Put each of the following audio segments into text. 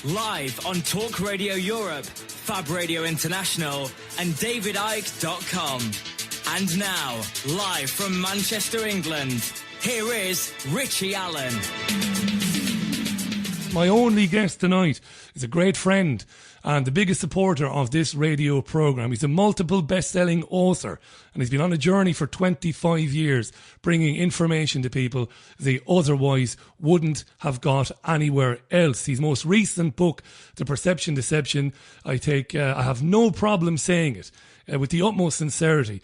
Live on Talk Radio Europe, Fab Radio International, and DavidIcke.com. And now, live from Manchester, England, here is Richie Allen. My only guest tonight is a great friend and the biggest supporter of this radio programme. He's a multiple best-selling author and he's been on a journey for 25 years bringing information to people they otherwise wouldn't have got anywhere else. His most recent book, The Perception Deception, I have no problem saying it, with the utmost sincerity,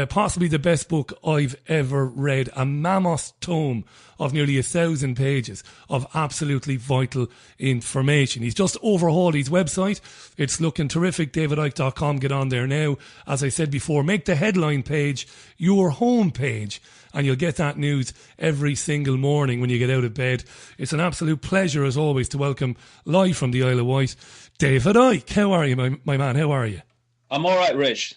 possibly the best book I've ever read, a mammoth tome of nearly 1,000 pages of absolutely vital information. He's just overhauled his website. It's looking terrific, davidicke.com. Get on there now. As I said before, make the headline page your home page and you'll get that news every single morning when you get out of bed. It's an absolute pleasure, as always, to welcome live from the Isle of Wight, David Icke. How are you, my man? How are you? I'm all right, Rich.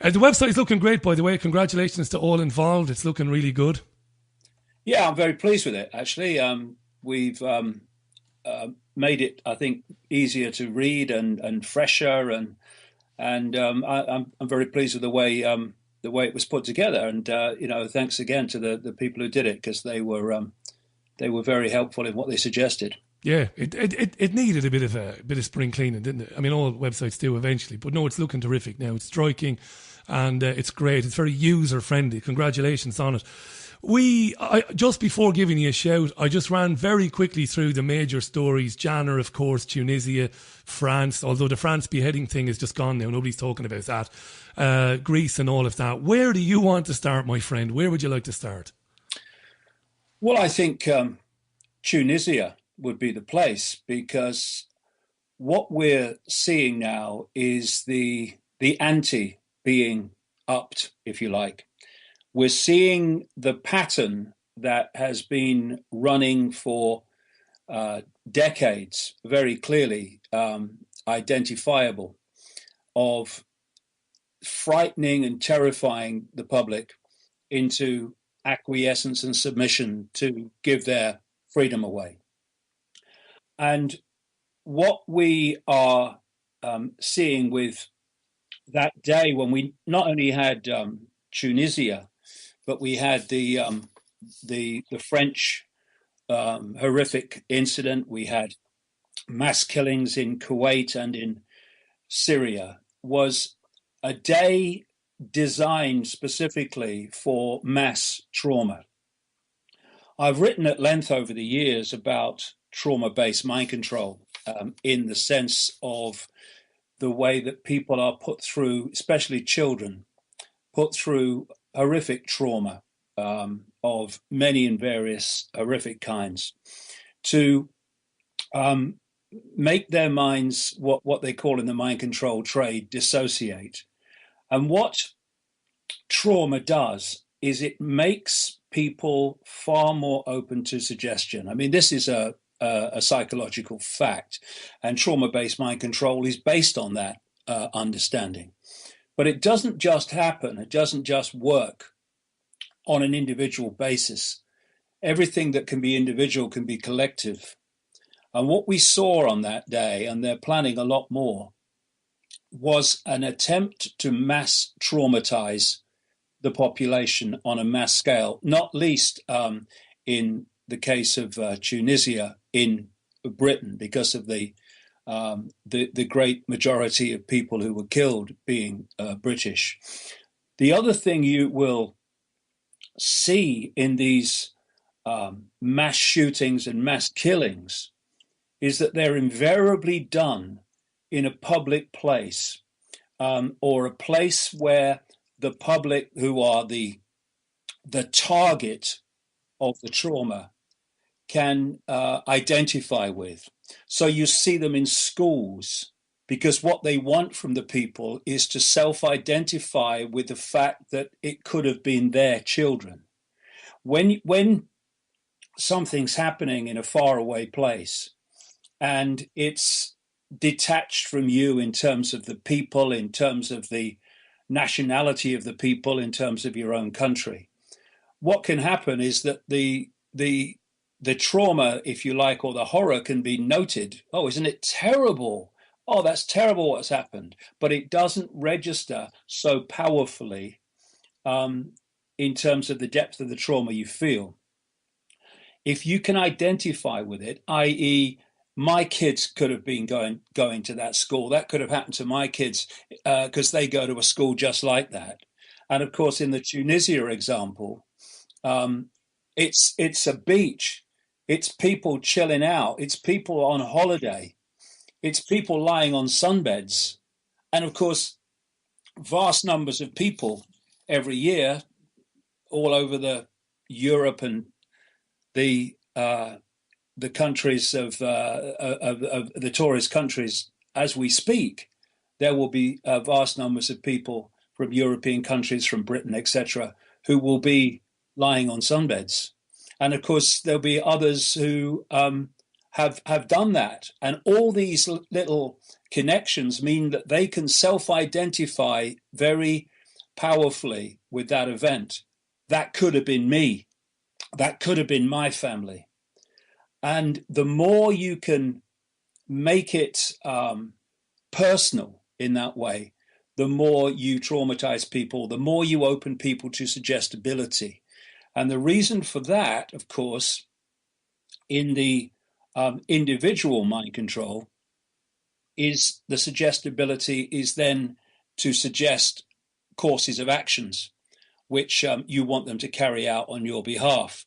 The website is looking great, by the way. Congratulations to all involved. It's looking really good. Yeah, I'm very pleased with it, actually. We've made it, I think, easier to read and fresher, and I'm very pleased with the way it was put together. And thanks again to the people who did it, because they were very helpful in what they suggested. Yeah, it needed a bit of spring cleaning, didn't it? I mean, all websites do eventually, but no, it's looking terrific now. It's striking, and it's great. It's very user friendly. Congratulations on it. Just before giving you a shout, I just ran very quickly through the major stories. Jana, of course, Tunisia, France. Although the France beheading thing is just gone now, nobody's talking about that. Greece and all of that. Where do you want to start, my friend? Where would you like to start? Well, I think Tunisia would be the place, because what we're seeing now is the ante being upped, if you like. We're seeing the pattern that has been running for decades very clearly identifiable, of frightening and terrifying the public into acquiescence and submission to give their freedom away. And what we are seeing with that day, when we not only had Tunisia, but we had the French horrific incident, we had mass killings in Kuwait and in Syria, was a day designed specifically for mass trauma. I've written at length over the years about trauma-based mind control, in the sense of the way that people are put through, especially children, put through horrific trauma of many and various horrific kinds, to make their minds, what they call in the mind control trade, dissociate. And what trauma does is it makes people far more open to suggestion. I mean, this is a psychological fact, and trauma-based mind control is based on that understanding. But it doesn't just happen. It doesn't just work on an individual basis. Everything that can be individual can be collective. And what we saw on that day, and they're planning a lot more, was an attempt to mass traumatize the population on a mass scale, not least in the case of Tunisia in Britain, because of the great majority of people who were killed being British. The other thing you will see in these mass shootings and mass killings is that they're invariably done in a public place, or a place where the public, who are the target of the trauma, can identify with. So you see them in schools, because what they want from the people is to self-identify with the fact that it could have been their children. When something's happening in a faraway place and it's detached from you in terms of the people, in terms of the nationality of the people, in terms of your own country, what can happen is that the the trauma, if you like, or the horror can be noted. Oh, isn't it terrible? Oh, that's terrible what's happened. But it doesn't register so powerfully in terms of the depth of the trauma you feel. If you can identify with it, i.e., my kids could have been going to that school. That could have happened to my kids because they go to a school just like that. And of course, in the Tunisia example, it's a beach. It's people chilling out. It's people on holiday. It's people lying on sunbeds. And of course, vast numbers of people every year all over the Europe and the countries of the tourist countries as we speak. There will be vast numbers of people from European countries, from Britain, etc., who will be lying on sunbeds. And of course, there'll be others who have done that. And all these little connections mean that they can self-identify very powerfully with that event. That could have been me. That could have been my family. And the more you can make it personal in that way, the more you traumatize people, the more you open people to suggestibility. And the reason for that, of course, in the individual mind control, is the suggestibility is then to suggest courses of actions which you want them to carry out on your behalf.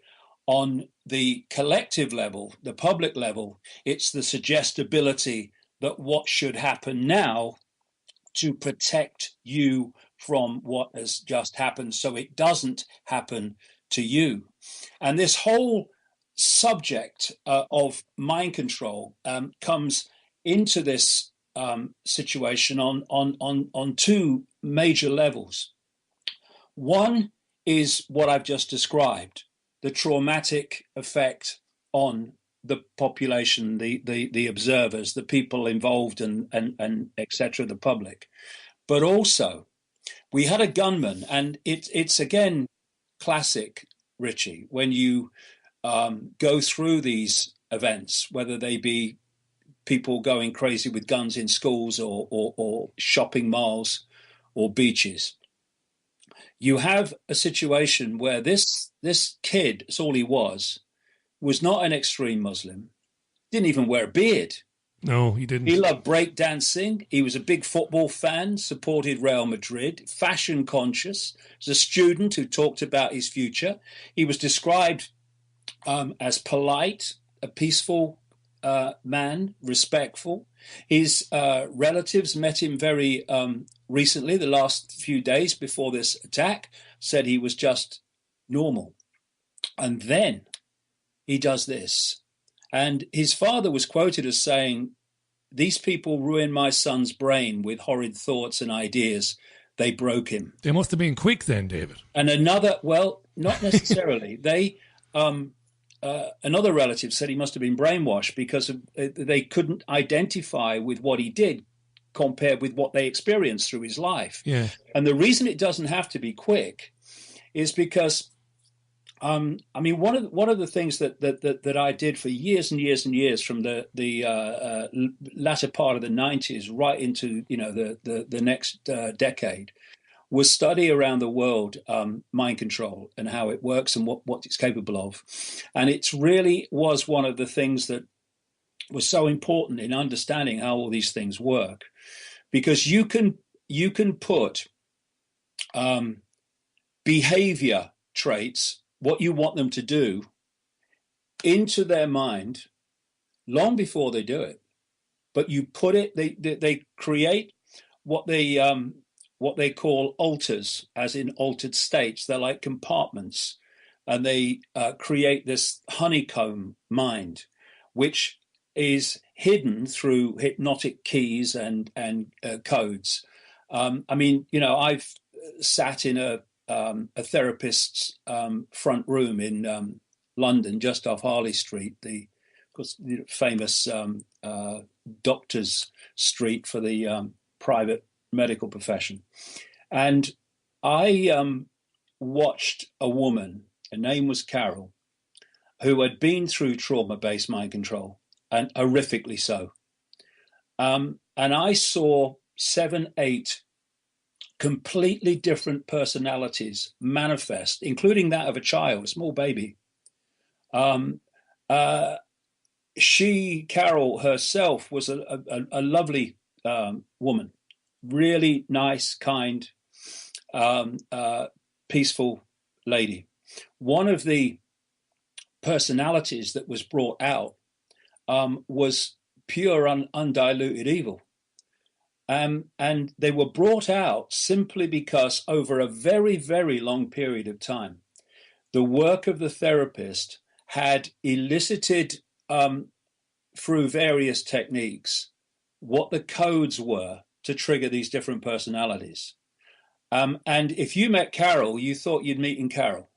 On the collective level, the public level, it's the suggestibility that what should happen now to protect you from what has just happened so it doesn't happen to you. And this whole subject of mind control comes into this situation on two major levels. One is what I've just described, the traumatic effect on the population, the observers, the people involved, and etc., the public. But also, we had a gunman, and it's again classic, Richie, when you go through these events, whether they be people going crazy with guns in schools or shopping malls or beaches. You have a situation where this kid, that's all he was not an extreme Muslim, didn't even wear a beard. No, he didn't. He loved breakdancing. He was a big football fan, supported Real Madrid, fashion conscious. As a student who talked about his future. He was described as polite, a peaceful man, respectful. His relatives met him very recently, the last few days before this attack, said he was just normal. And then he does this. And his father was quoted as saying, "These people ruined my son's brain with horrid thoughts and ideas. They broke him." They must have been quick then, David. And well, not necessarily. Another relative said he must have been brainwashed because they couldn't identify with what he did compared with what they experienced through his life. Yeah. And the reason it doesn't have to be quick is because, one of the things that I did for years and years and years, from the latter part of the 90s right into the next decade, was study around the world mind control and how it works and what it's capable of. And it really was one of the things that was so important in understanding how all these things work, because you can put behavior traits, what you want them to do, into their mind long before they do it. But you put it, they create what they call alters, as in altered states. They're like compartments, and they create this honeycomb mind, which is hidden through hypnotic keys and codes. I've sat in a therapist's front room in London, just off Harley Street, the famous doctor's street for the private medical profession. And I watched a woman, her name was Carol, who had been through trauma-based mind control, and horrifically so. And I saw 7, 8 completely different personalities manifest, including that of a child, a small baby. Carol herself, was a lovely woman, really nice, kind, peaceful lady. One of the personalities that was brought out was pure, undiluted evil. And they were brought out simply because over a very, very long period of time, the work of the therapist had elicited through various techniques what the codes were to trigger these different personalities. And if you met Carol, you thought you'd meet Carol.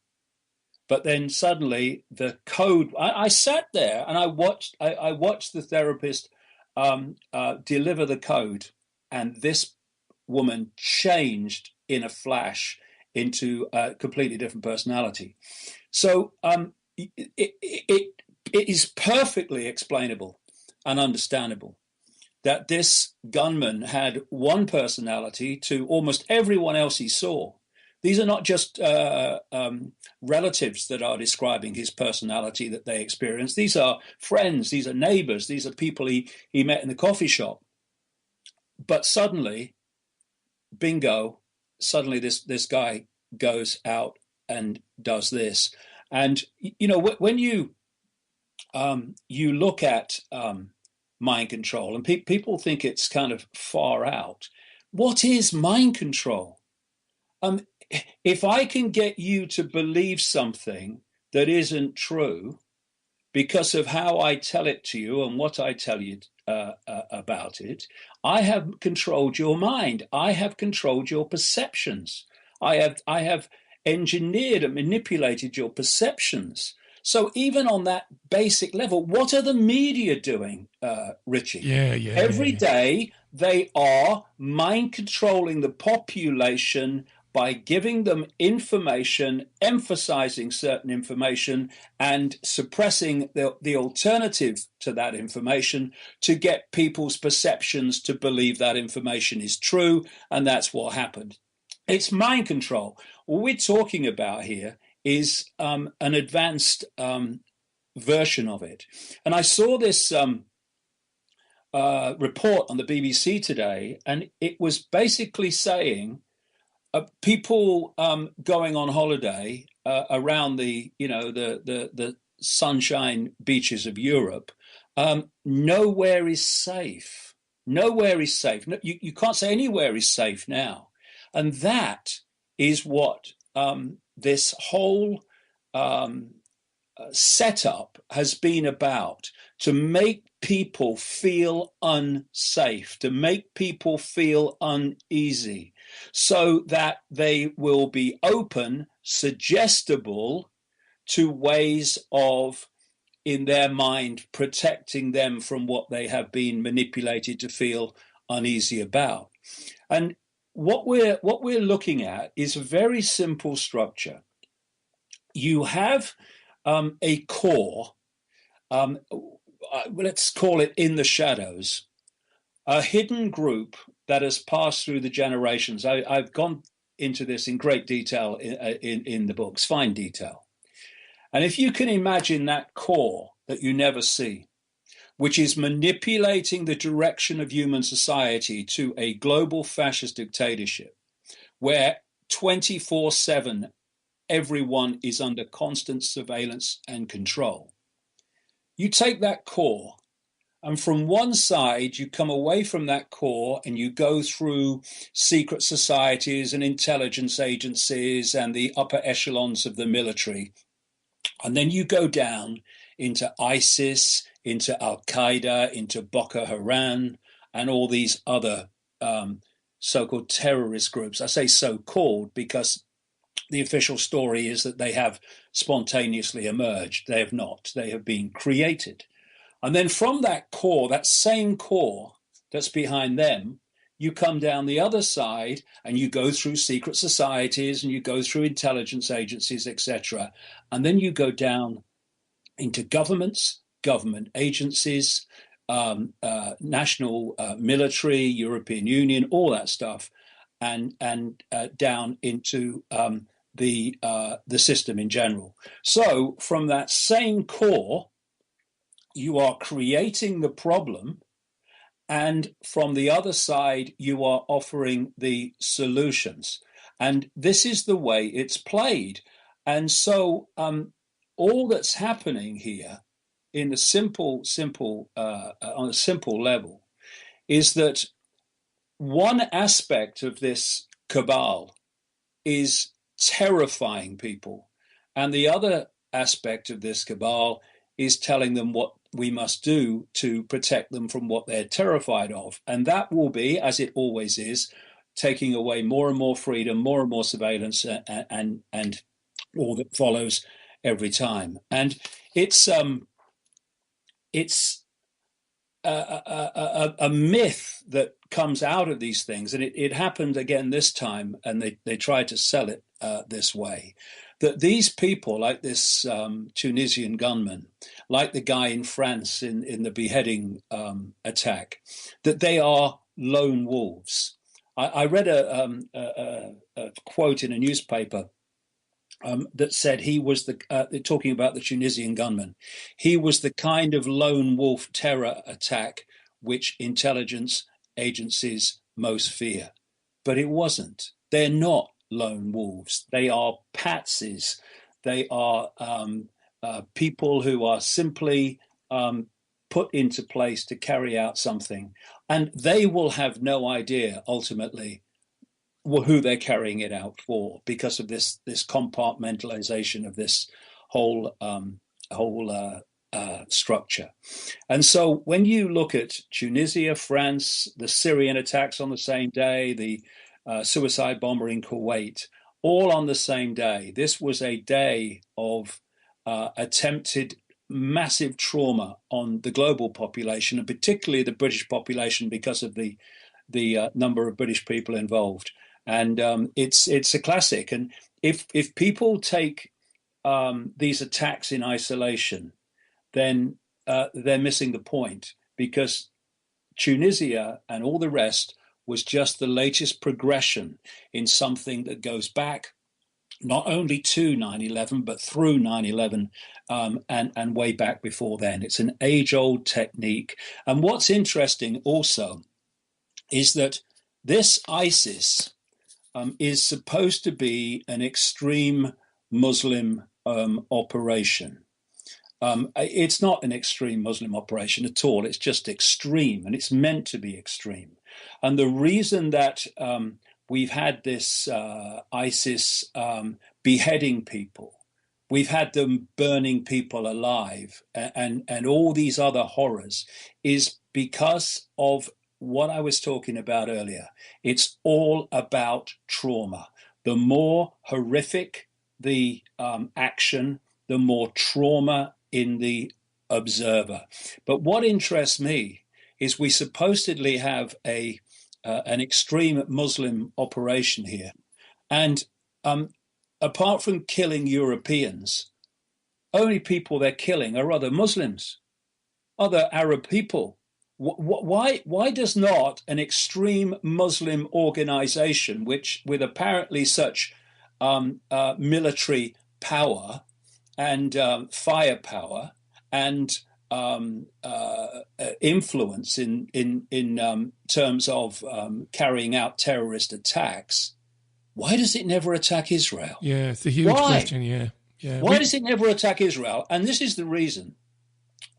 But then suddenly the code, I sat there and I watched the therapist deliver the code. And this woman changed in a flash into a completely different personality. So it is perfectly explainable and understandable that this gunman had one personality to almost everyone else he saw. These are not just relatives that are describing his personality that they experienced. These are friends, these are neighbors, these are people he met in the coffee shop. But suddenly, bingo, suddenly this guy goes out and does this. And, you know, when you look at mind control, and people think it's kind of far out. What is mind control? If I can get you to believe something that isn't true because of how I tell it to you and what I tell you about it, I have controlled your mind. I have controlled your perceptions. I have engineered and manipulated your perceptions. So even on that basic level, what are the media doing, Richie? Every day they are mind controlling the population by giving them information, emphasizing certain information, and suppressing the alternative to that information to get people's perceptions to believe that information is true, and that's what happened. It's mind control. What we're talking about here is an advanced version of it. And I saw this report on the BBC today, and it was basically saying people going on holiday around the sunshine beaches of Europe, nowhere is safe. Nowhere is safe. No, you can't say anywhere is safe now. And that is what this whole setup has been about, to make people feel unsafe, to make people feel uneasy, so that they will be open, suggestible to ways of, in their mind, protecting them from what they have been manipulated to feel uneasy about. And what we're looking at is a very simple structure. You have a core, let's call it in the shadows, a hidden group that has passed through the generations. I've gone into this in great detail in the books, fine detail. And if you can imagine that core that you never see, which is manipulating the direction of human society to a global fascist dictatorship, where 24/7 everyone is under constant surveillance and control. You take that core, and from one side, you come away from that core and you go through secret societies and intelligence agencies and the upper echelons of the military. And then you go down into ISIS, into Al-Qaeda, into Boko Haram, and all these other so-called terrorist groups. I say so-called because the official story is that they have spontaneously emerged. They have not. They have been created. And then from that core, that same core that's behind them, you come down the other side and you go through secret societies and you go through intelligence agencies, etc. And then you go down into governments, government agencies, national military, European Union, all that stuff, and down into the system in general. So from that same core, you are creating the problem, and from the other side, you are offering the solutions. And this is the way it's played. And so all that's happening here in a simple on a simple level is that one aspect of this cabal is terrifying people, and the other aspect of this cabal is telling them what we must do to protect them from what they're terrified of. And that will be, as it always is, taking away more and more freedom, more and more surveillance, and all that follows every time. And it's a myth that comes out of these things, and it happened again this time, and they tried to sell it this way, that these people, like this Tunisian gunman, like the guy in France in the beheading attack, that they are lone wolves. I read a quote in a newspaper that said he was talking about the Tunisian gunman. He was the kind of lone wolf terror attack which intelligence agencies most fear. But it wasn't. They're not lone wolves. They are patsies. They are people who are simply put into place to carry out something. And they will have no idea, ultimately, who they're carrying it out for, because of this compartmentalization of this whole structure. And so when you look at Tunisia, France, the Syrian attacks on the same day, the suicide bomber in Kuwait, all on the same day, this was a day of attempted massive trauma on the global population, and particularly the British population, because of the number of British people involved. And it's a classic. And if people take these attacks in isolation, then they're missing the point, because Tunisia and all the rest was just the latest progression in something that goes back not only to 9/11, but through 9/11 and way back before then. It's an age-old technique. And what's interesting also is that this ISIS is supposed to be an extreme Muslim operation. It's not an extreme Muslim operation at all. It's just extreme, and it's meant to be extreme. And the reason that we've had this ISIS beheading people, we've had them burning people alive, and all these other horrors, is because of what I was talking about earlier. It's all about trauma. The more horrific the action, the more trauma in the observer. But what interests me is we supposedly have an extreme Muslim operation here. And apart from killing Europeans, only people they're killing are other Muslims, other Arab people. Why does not an extreme Muslim organization, which with apparently such military power and firepower and influence in terms of carrying out terrorist attacks, why does it never attack Israel? Yeah, it's a huge question. Yeah. Why does it never attack Israel? And this is the reason.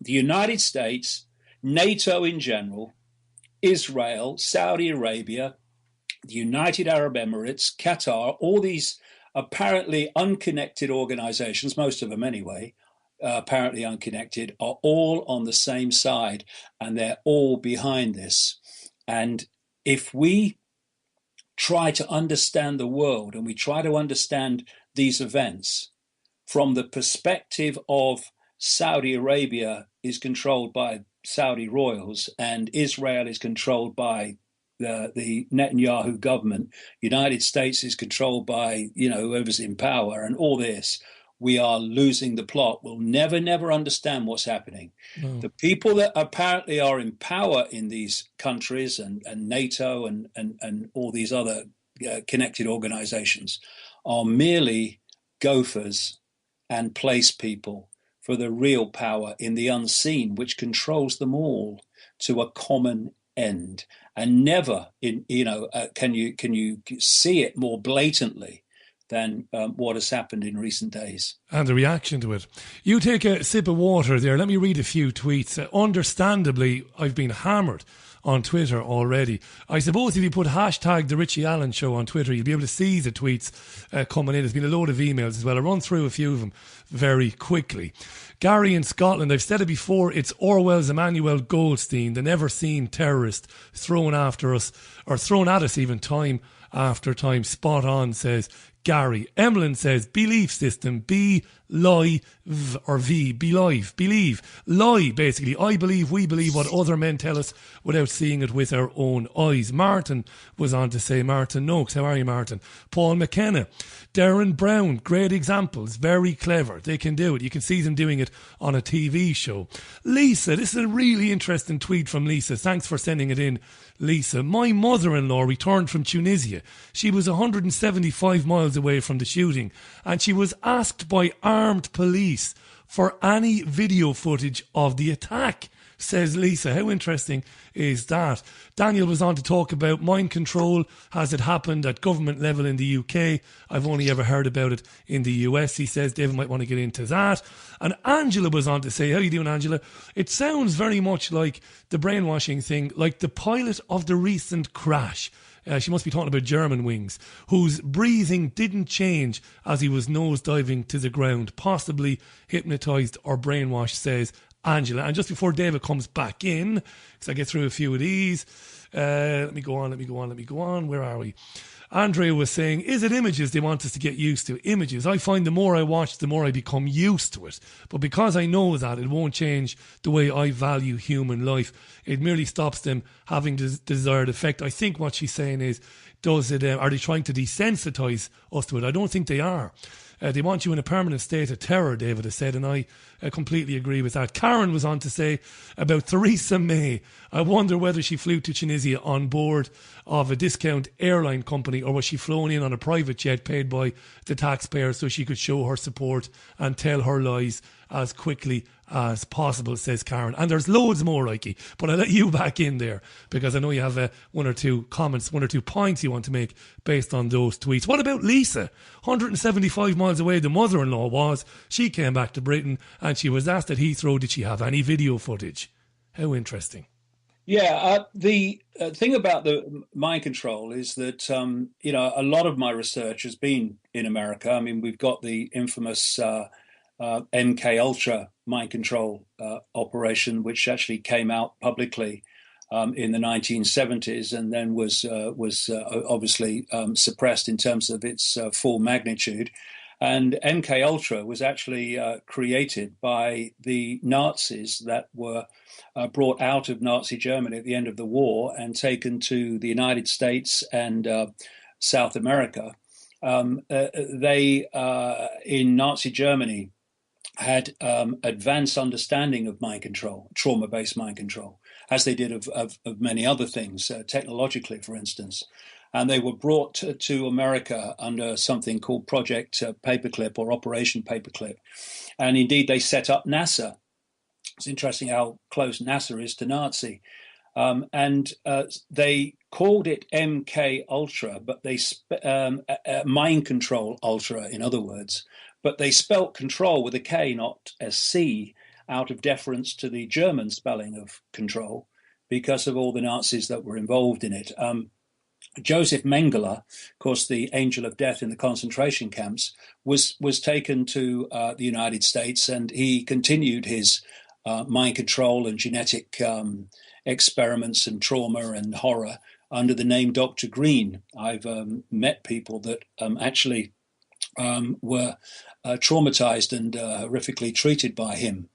The United States, NATO in general, Israel, Saudi Arabia, the United Arab Emirates, Qatar, all these apparently unconnected organizations, most of them anyway, apparently unconnected, are all on the same side, and they're all behind this. And if we try to understand the world, and we try to understand these events from the perspective of Saudi Arabia is controlled by Saudi royals, and Israel is controlled by the Netanyahu government, United States is controlled by, whoever's in power, and all this, we are losing the plot, will never understand what's happening. No. The people that apparently are in power in these countries and NATO and all these other connected organizations are merely gophers and place people for the real power in the unseen, which controls them all to a common end. And never, can you see it more blatantly than what has happened in recent days. And the reaction to it. You take a sip of water there. Let me read a few tweets. Understandably, I've been hammered on Twitter already. I suppose if you put hashtag The Richie Allen Show on Twitter, you'll be able to see the tweets coming in. There's been a load of emails as well. I'll run through a few of them very quickly. Gary in Scotland, I've said it before, it's Orwell's Emmanuel Goldstein, the never-seen terrorist thrown after us, or thrown at us even time after time. Spot on, says Gary. Emlyn says, belief system, believe. Lie, basically. I believe, we believe what other men tell us without seeing it with our own eyes. Martin was on to say, Martin Noakes, how are you, Martin? Paul McKenna. Darren Brown, great examples, very clever. They can do it. You can see them doing it on a TV show. Lisa, this is a really interesting tweet from Lisa. Thanks for sending it in, Lisa. My mother-in-law returned from Tunisia. She was 175 miles away from the shooting, and she was asked by armed police for any video footage of the attack, says Lisa. How interesting is that? Daniel was on to talk about mind control. Has it happened at government level in the UK? I've only ever heard about it in the US. He says David might want to get into that. And Angela was on to say, how are you doing, Angela? It sounds very much like the brainwashing thing, like the pilot of the recent crash. She must be talking about Germanwings, whose breathing didn't change as he was nosediving to the ground, possibly hypnotised or brainwashed, says Angela. And just before David comes back in, because I get through a few of these, let me go on. Where are we? Andrea was saying, is it images they want us to get used to? Images. I find the more I watch, the more I become used to it. But because I know that, it won't change the way I value human life. It merely stops them having the desired effect. I think what she's saying is, are they trying to desensitise us to it? I don't think they are. They want you in a permanent state of terror, David has said, and I completely agree with that. Karen was on to say about Theresa May. I wonder whether she flew to Tunisia on board of a discount airline company, or was she flown in on a private jet paid by the taxpayers so she could show her support and tell her lies as quickly as possible, says Karen. And there's loads more, Icke, but I'll let you back in there because I know you have one or two comments, one or two points you want to make based on those tweets. What about Lisa? 175 miles away the mother-in-law was. She came back to Britain and she was asked at Heathrow, did she have any video footage? How interesting. Yeah, the thing about the mind control is that, a lot of my research has been in America. I mean, we've got the infamous MK Ultra mind control operation, which actually came out publicly in the 1970s and then was obviously suppressed in terms of its full magnitude. And MK Ultra was actually created by the Nazis that were brought out of Nazi Germany at the end of the war and taken to the United States and South America. They, in Nazi Germany, had advanced understanding of mind control, trauma-based mind control, as they did of many other things, technologically, for instance. And they were brought to America under something called Project Paperclip or Operation Paperclip. And indeed, they set up NASA. It's interesting how close NASA is to Nazi. And they called it MK Ultra, but they mind control ultra, in other words. But they spelt control with a K, not a C, out of deference to the German spelling of control, because of all the Nazis that were involved in it. Joseph Mengele, of course, the angel of death in the concentration camps, was taken to the United States, and he continued his mind control and genetic experiments and trauma and horror under the name Dr. Green. I've met people that actually were traumatized and horrifically treated by him.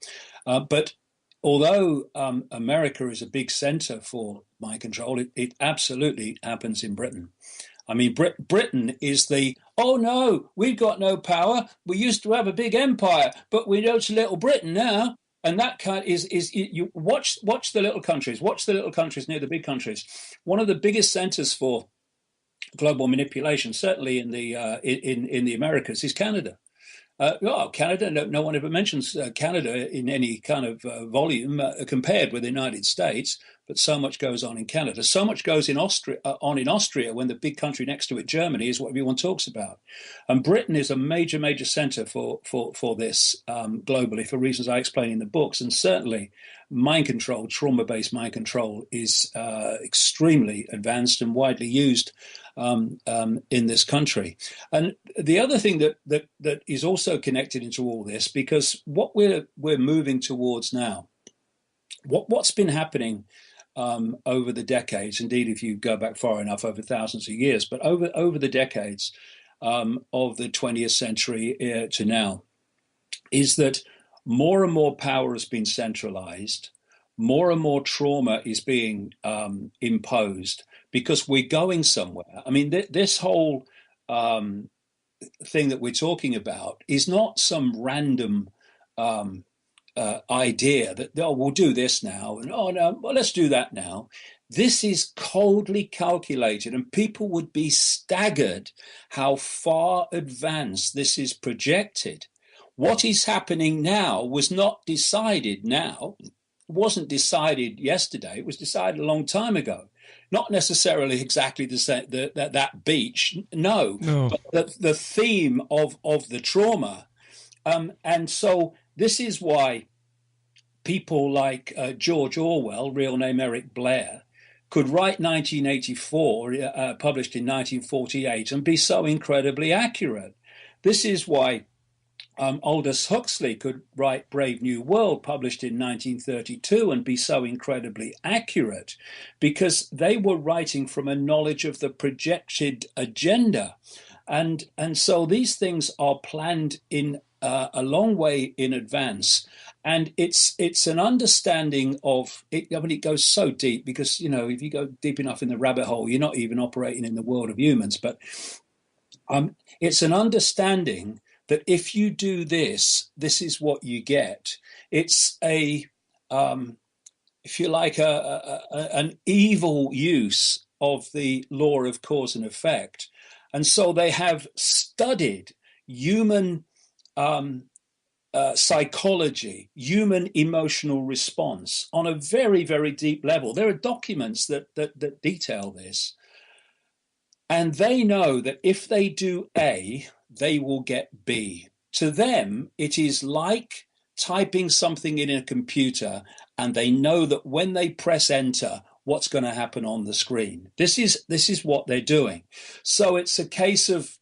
But although America is a big center for mind control, it absolutely happens in Britain. I mean, Britain is oh no, we've got no power. We used to have a big empire, but we know it's Little Britain now. And that kind is you watch the little countries, near the big countries. One of the biggest centers for global manipulation, certainly in the Americas, is Canada. Canada, no one ever mentions Canada in any kind of volume compared with the United States, but so much goes on in Canada. So much goes in Austria when the big country next to it, Germany, is what everyone talks about. And Britain is a major center for this globally for reasons I explain in the books. And certainly mind control, trauma-based mind control is extremely advanced and widely used in this country. And the other thing that is also connected into all this, because what we're moving towards now, what's been happening over the decades, indeed, if you go back far enough, over thousands of years, but over the decades of the 20th century to now, is that more and more power has been centralized, more and more trauma is being imposed, because we're going somewhere. I mean, this whole thing that we're talking about is not some random idea that, oh, we'll do this now, and oh, no, well, let's do that now. This is coldly calculated, and people would be staggered how far advanced this is projected. What is happening now was not decided now. It wasn't decided yesterday. It was decided a long time ago. Not necessarily exactly the same, that beach, no. But the theme of the trauma. And so this is why people like George Orwell, real name Eric Blair, could write 1984, published in 1948, and be so incredibly accurate. This is why Aldous Huxley could write Brave New World, published in 1932, and be so incredibly accurate, because they were writing from a knowledge of the projected agenda. And so these things are planned in a long way in advance. And it's an understanding of it. I mean, it goes so deep because, if you go deep enough in the rabbit hole, you're not even operating in the world of humans. But it's an understanding that if you do this, this is what you get. It's if you like, an evil use of the law of cause and effect. And so they have studied human psychology, human emotional response on a very, very deep level. There are documents that detail this. And they know that if they do A, they will get B. To them, it is like typing something in a computer, and they know that when they press enter, what's going to happen on the screen. This is what they're doing. So it's a case of,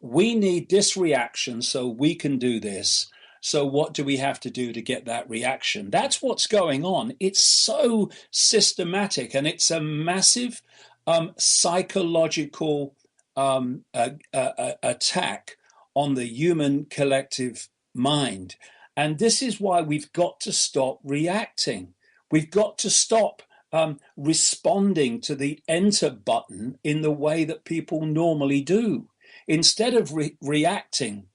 we need this reaction so we can do this. So what do we have to do to get that reaction? That's what's going on. It's so systematic, and it's a massive psychological attack on the human collective mind. And this is why we've got to stop reacting. We've got to stop responding to the enter button in the way that people normally do. Instead of reacting,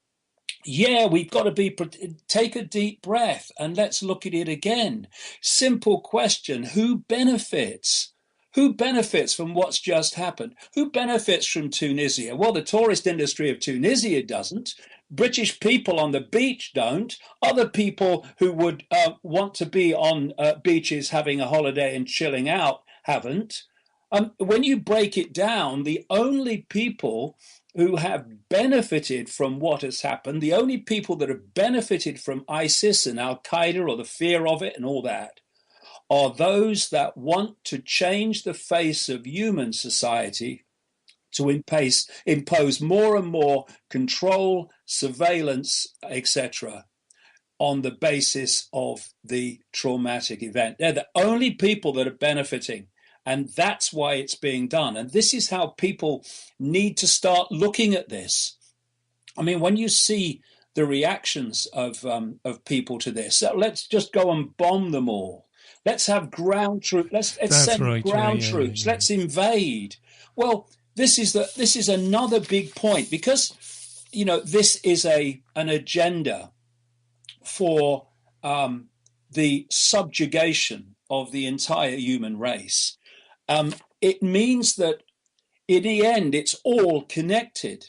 we've got to take a deep breath and let's look at it again. Simple question: who benefits? Who benefits from what's just happened? Who benefits from Tunisia? Well, the tourist industry of Tunisia doesn't. British people on the beach don't. Other people who would want to be on beaches having a holiday and chilling out haven't. When you break it down, the only people who have benefited from what has happened, the only people that have benefited from ISIS and Al-Qaeda or the fear of it and all that, are those that want to change the face of human society to impose more and more control, surveillance, etc., on the basis of the traumatic event. They're the only people that are benefiting, and that's why it's being done. And this is how people need to start looking at this. I mean, when you see the reactions of people to this, so let's just go and bomb them all. Let's have ground troops. Let's send ground troops. Yeah. Let's invade. Well, this is another big point, because this is an agenda for the subjugation of the entire human race. It means that in the end, it's all connected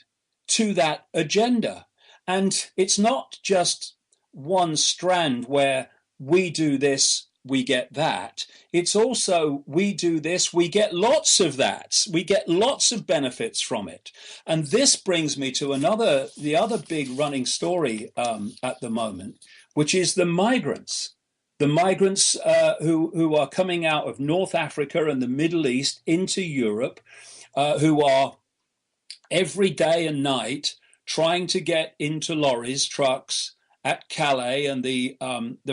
to that agenda. And it's not just one strand where we do this, we get that. It's also, we do this, we get lots of that. We get lots of benefits from it. And this brings me to the other big running story at the moment, which is the migrants. The migrants who are coming out of North Africa and the Middle East into Europe, who are every day and night trying to get into lorries, trucks at Calais and the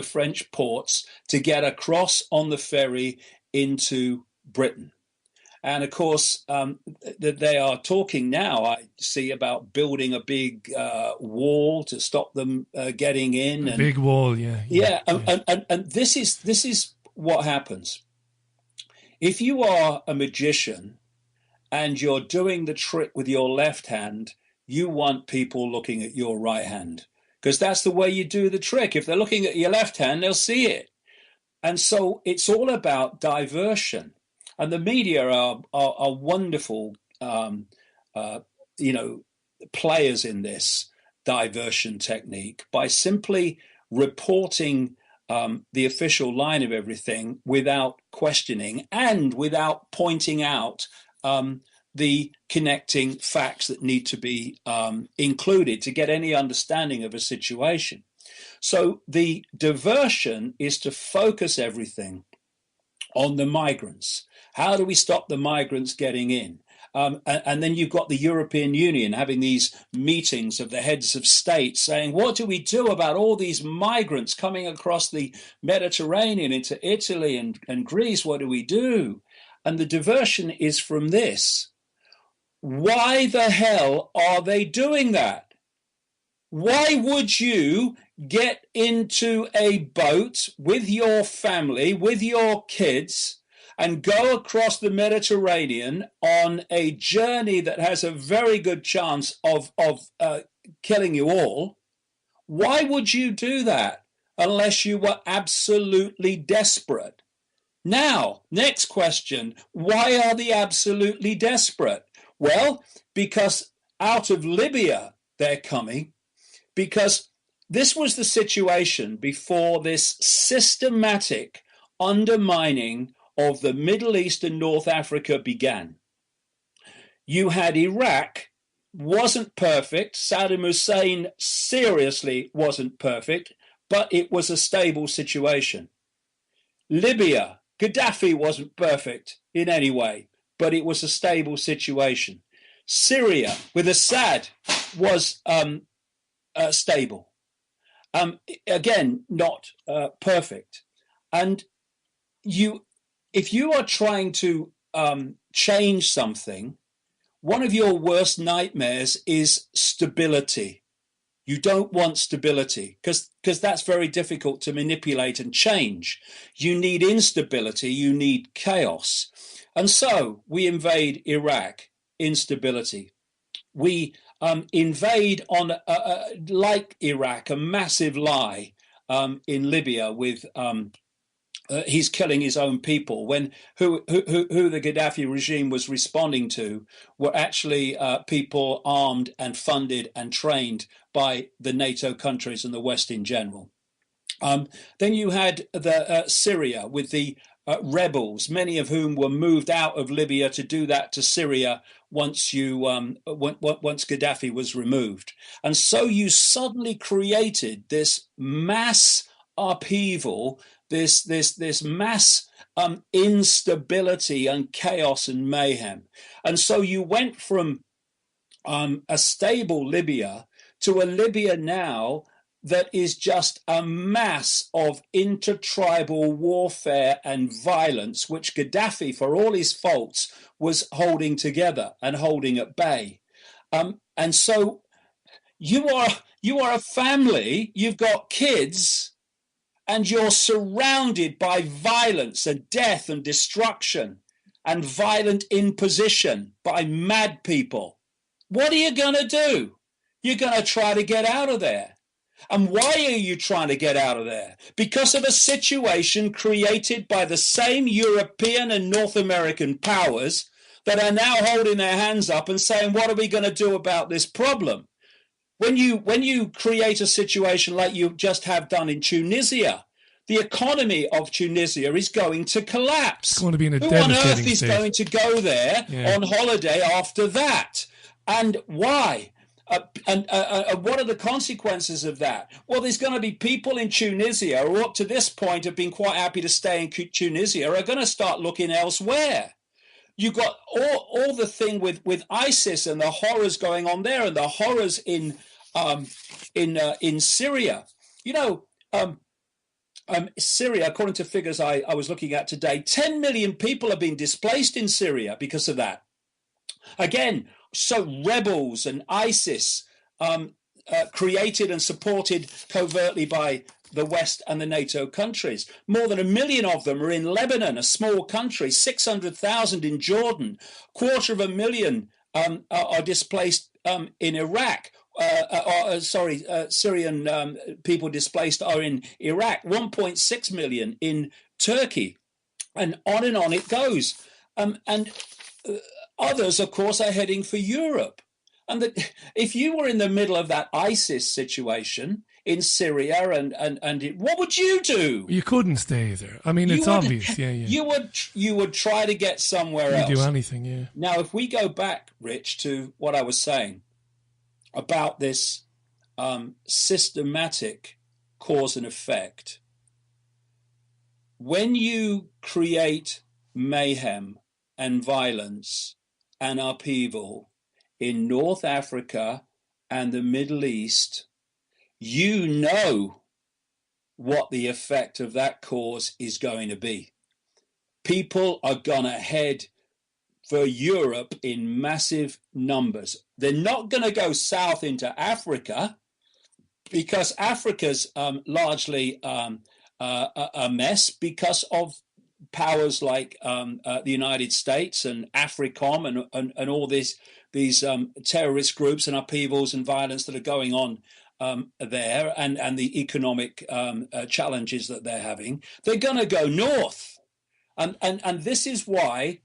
French ports to get across on the ferry into Britain. And of course, they are talking now, I see, about building a big wall to stop them getting in. A big wall, yeah. And this is what happens. If you are a magician and you're doing the trick with your left hand, you want people looking at your right hand, because that's the way you do the trick. If they're looking at your left hand, they'll see it. And so it's all about diversion. And the media are wonderful, players in this diversion technique by simply reporting the official line of everything without questioning and without pointing out the connecting facts that need to be included to get any understanding of a situation. So the diversion is to focus everything on the migrants. How do we stop the migrants getting in? And then you've got the European Union having these meetings of the heads of state saying, what do we do about all these migrants coming across the Mediterranean into Italy and Greece? What do we do? And the diversion is from this. Why the hell are they doing that? Why would you get into a boat with your family, with your kids, and go across the Mediterranean on a journey that has a very good chance of killing you all? Why would you do that unless you were absolutely desperate? Now, next question, why are they absolutely desperate? Well, because out of Libya they're coming, because this was the situation before this systematic undermining of the Middle East and North Africa began. You had Iraq, wasn't perfect. Saddam Hussein seriously wasn't perfect, but it was a stable situation. Libya, Gaddafi wasn't perfect in any way, but it was a stable situation. Syria with Assad was stable. Again, not perfect. And if you are trying to change something, one of your worst nightmares is stability. You don't want stability because that's very difficult to manipulate and change. You need instability, you need chaos. And so we invade Iraq, instability. We invade on, like Iraq, a massive lie in Libya with he's killing his own people, when who the Gaddafi regime was responding to were actually people armed and funded and trained by the NATO countries and the West in general. Then you had the Syria with the rebels, many of whom were moved out of Libya to do that to Syria once Gaddafi was removed. And so you suddenly created this mass upheaval, this mass instability and chaos and mayhem. And so you went from a stable Libya to a Libya now that is just a mass of intertribal warfare and violence, which Gaddafi, for all his faults, was holding together and holding at bay. And so you are a family, you've got kids, and you're surrounded by violence and death and destruction. and violent imposition by mad people. What are you going to do? You're going to try to get out of there. And why are you trying to get out of there? Because of a situation created by the same European and North American powers that are now holding their hands up and saying, what are we going to do about this problem? When you create a situation like you just have done in Tunisia, the economy of Tunisia is going to collapse. It's going to be in a Who devastating on earth is state. going to go there on holiday after that? And why? And what are the consequences of that? Well, there's going to be people in Tunisia who up to this point have been quite happy to stay in Tunisia are going to start looking elsewhere. You got all the thing with ISIS and the horrors going on there, and the horrors in Syria. You know, Syria, according to figures I was looking at today, 10 million people have been displaced in Syria because of that. Again, so rebels and ISIS, created and supported covertly by the West and the NATO countries. More than 1 million of them are in Lebanon, a small country, 600,000 in Jordan, 250,000 are displaced in Iraq. Syrian people displaced are in Iraq, 1.6 million in Turkey, and on it goes. Others, of course, are heading for Europe. And if you were in the middle of that ISIS situation in Syria, what would you do? You couldn't stay there. I mean, it's obvious. Yeah. You would try to get somewhere else. Do anything, yeah. Now, if we go back, Rich, to what I was saying about this systematic cause and effect, when you create mayhem and violence and upheaval in North Africa and the Middle East, you know what the effect of that cause is going to be. People are going to head for Europe in massive numbers. They're not going to go south into Africa because Africa's largely a mess because of powers like the United States and AFRICOM and all these terrorist groups and upheavals and violence that are going on there and the economic challenges that they're having. They're going to go north. And this is why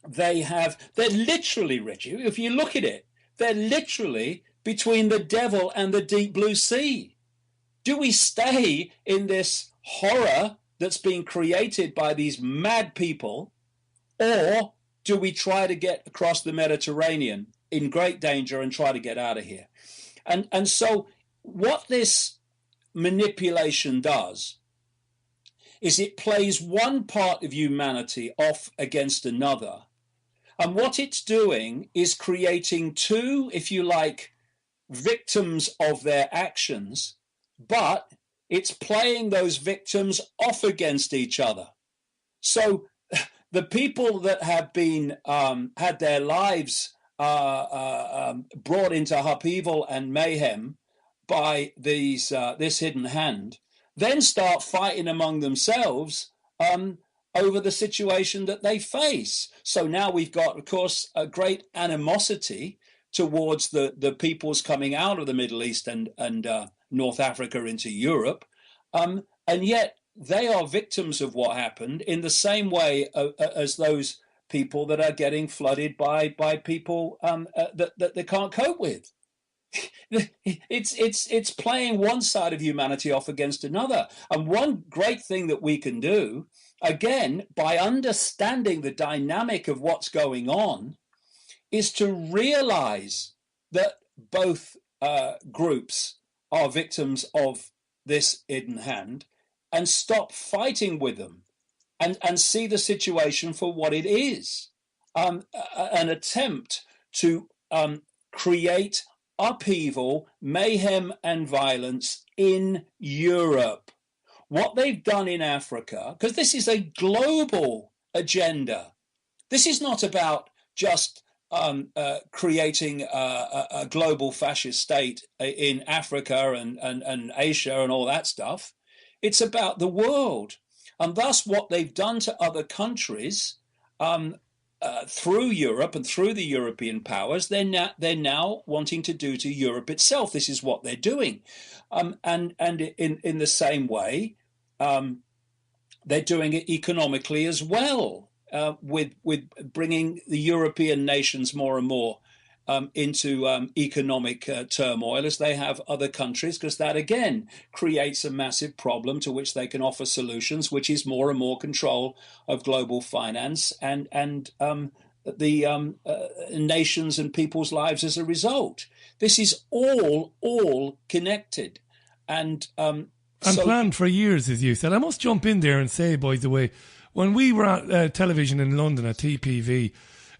they're literally, Richie, if you look at it, they're literally between the devil and the deep blue sea. Do we stay in this horror that's being created by these mad people, or do we try to get across the Mediterranean in great danger and try to get out of here? And so what this manipulation does is it plays one part of humanity off against another. And what it's doing is creating two, if you like, victims of their actions, but it's playing those victims off against each other. So the people that have been had their lives brought into upheaval and mayhem by this hidden hand, then start fighting among themselves over the situation that they face. So now we've got, of course, a great animosity towards the peoples coming out of the Middle East and North Africa into Europe, and yet they are victims of what happened in the same way as those people that are getting flooded by people that they can't cope with. It's playing one side of humanity off against another. And one great thing that we can do, again, by understanding the dynamic of what's going on, is to realize that both groups are victims of this hidden hand and stop fighting with them and see the situation for what it is, an attempt to create upheaval, mayhem and violence in Europe. What they've done in Africa, because this is a global agenda. This is not about just creating a global fascist state in Africa and Asia and all that stuff. It's about the world. And thus what they've done to other countries through Europe and through the European powers, they're now wanting to do to Europe itself. This is what they're doing, and in the same way, they're doing it economically as well, with bringing the European nations more and more into economic turmoil, as they have other countries, because that again creates a massive problem to which they can offer solutions, which is more and more control of global finance and the nations and people's lives as a result. This is all connected, and planned for years, as you said. I must jump in there and say, by the way, when we were at television in London at TPV,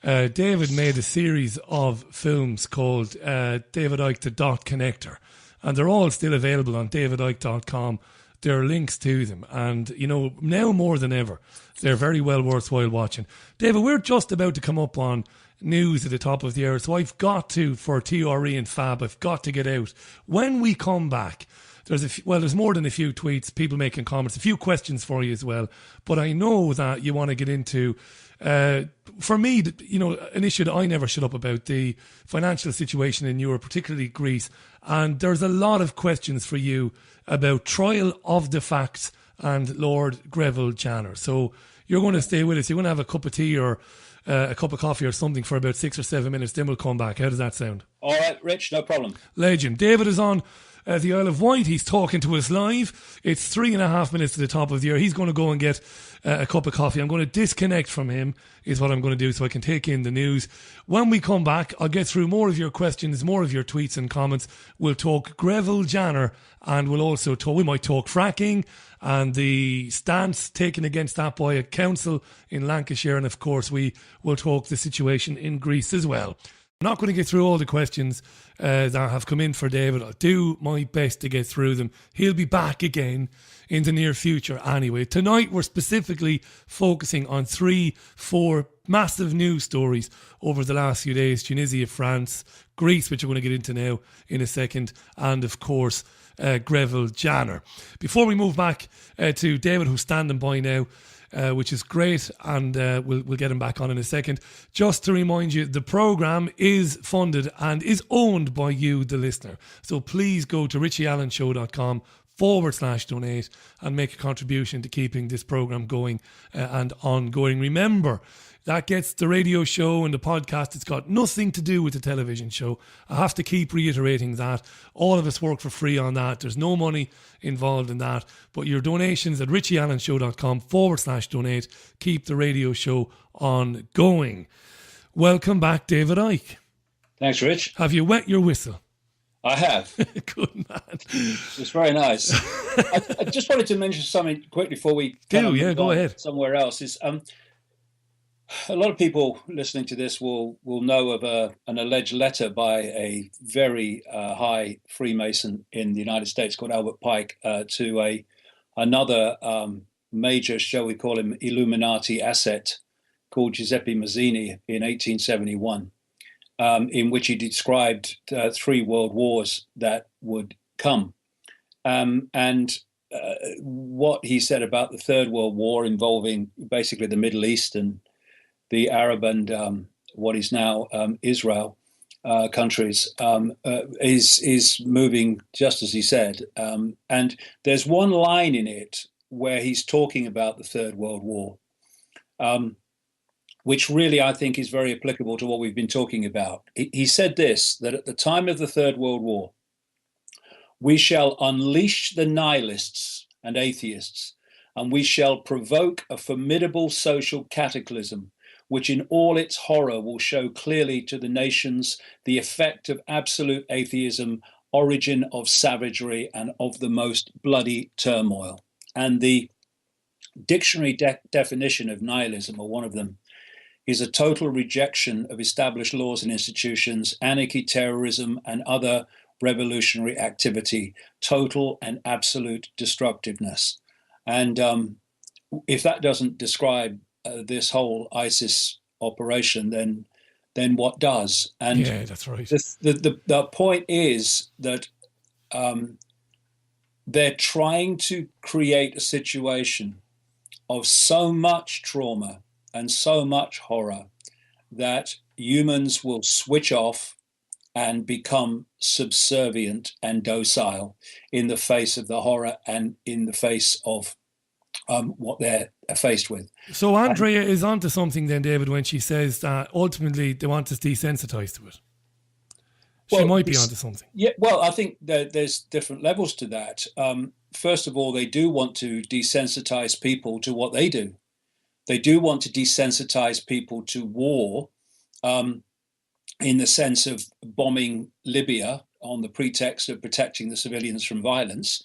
David made a series of films called David Icke, the Dot Connector. And they're all still available on davidicke.com. There are links to them. And, you know, now more than ever, they're very well worthwhile watching. David, we're just about to come up on news at the top of the hour. So I've got to, for TRE and Fab, I've got to get out. When we come back, there's more than a few tweets, people making comments, a few questions for you as well. But I know that you want to get into, for me, you know, an issue that I never shut up about, the financial situation in Europe, particularly Greece. And there's a lot of questions for you about trial of the facts and Lord Greville Janner. So you're going to stay with us. You're going to have a cup of tea or a cup of coffee or something for about 6 or 7 minutes. Then we'll come back. How does that sound? All right, Rich, no problem. Legend. David is on the Isle of Wight. He's talking to us live. It's 3.5 minutes to the top of the hour. He's going to go and get a cup of coffee. I'm going to disconnect from him, is what I'm going to do, so I can take in the news. When we come back, I'll get through more of your questions, more of your tweets and comments. We'll talk Greville Janner, and we'll also talk, we might talk fracking and the stance taken against that by a council in Lancashire. And of course, we will talk the situation in Greece as well. I'm not going to get through all the questions that have come in for David. I'll do my best to get through them. He'll be back again in the near future anyway. Tonight we're specifically focusing on 3-4 massive news stories over the last few days. Tunisia, France, Greece, which we're going to get into now in a second, and of course Greville Janner. Before we move back to David, who's standing by now, which is great, and we'll get him back on in a second. Just to remind you, the programme is funded and is owned by you, the listener. So please go to richieallenshow.com/donate and make a contribution to keeping this programme going and ongoing. Remember, that gets the radio show and the podcast. It's got nothing to do with the television show. I have to keep reiterating that. All of us work for free on that. There's no money involved in that. But your donations at richieallenshow.com/donate keep the radio show ongoing. Welcome back, David Icke. Thanks, Rich. Have you wet your whistle? I have. Good man. It's very nice. I just wanted to mention something quickly before we go ahead. Somewhere else. Is a lot of people listening to this will know of an alleged letter by a very high Freemason in the United States called Albert Pike to another major, shall we call him, Illuminati asset called Giuseppe Mazzini in 1871, in which he described 3 world wars that would come. And what he said about the Third World War, involving basically the Middle East and the Arab and what is now Israel countries, is moving just as he said. And there's one line in it where he's talking about the Third World War, which really I think is very applicable to what we've been talking about. He said this, that at the time of the Third World War, we shall unleash the nihilists and atheists, and we shall provoke a formidable social cataclysm, which in all its horror will show clearly to the nations the effect of absolute atheism, origin of savagery, and of the most bloody turmoil. And the dictionary definition of nihilism, or one of them, is a total rejection of established laws and institutions, anarchy, terrorism, and other revolutionary activity, total and absolute destructiveness. And if that doesn't describe this whole ISIS operation, then what does? And yeah, that's right. The point is that they're trying to create a situation of so much trauma and so much horror that humans will switch off and become subservient and docile in the face of the horror and in the face of what they're faced with. So Andrea is onto something then, David, when she says that ultimately they want us desensitized to it. She might be onto something. Yeah, well, I think that there's different levels to that. First of all, they do want to desensitize people to what they do. They do want to desensitize people to war, in the sense of bombing Libya on the pretext of protecting the civilians from violence,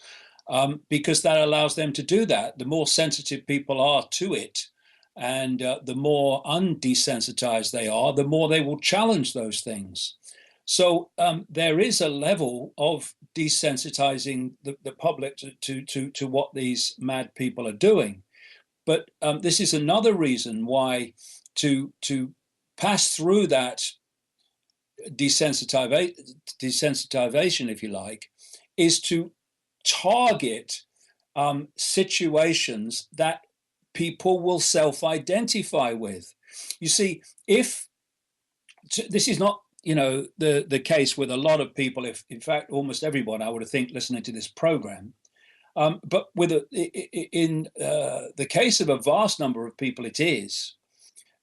because that allows them to do that. The more sensitive people are to it, and the more undesensitized they are, the more they will challenge those things. So there is a level of desensitizing the public to what these mad people are doing. But this is another reason why to pass through that desensitization, if you like, is to target situations that people will self-identify with. You see, if this is not, the case with a lot of people, if in fact almost everyone, I would think, listening to this program, but in the case of a vast number of people, it is.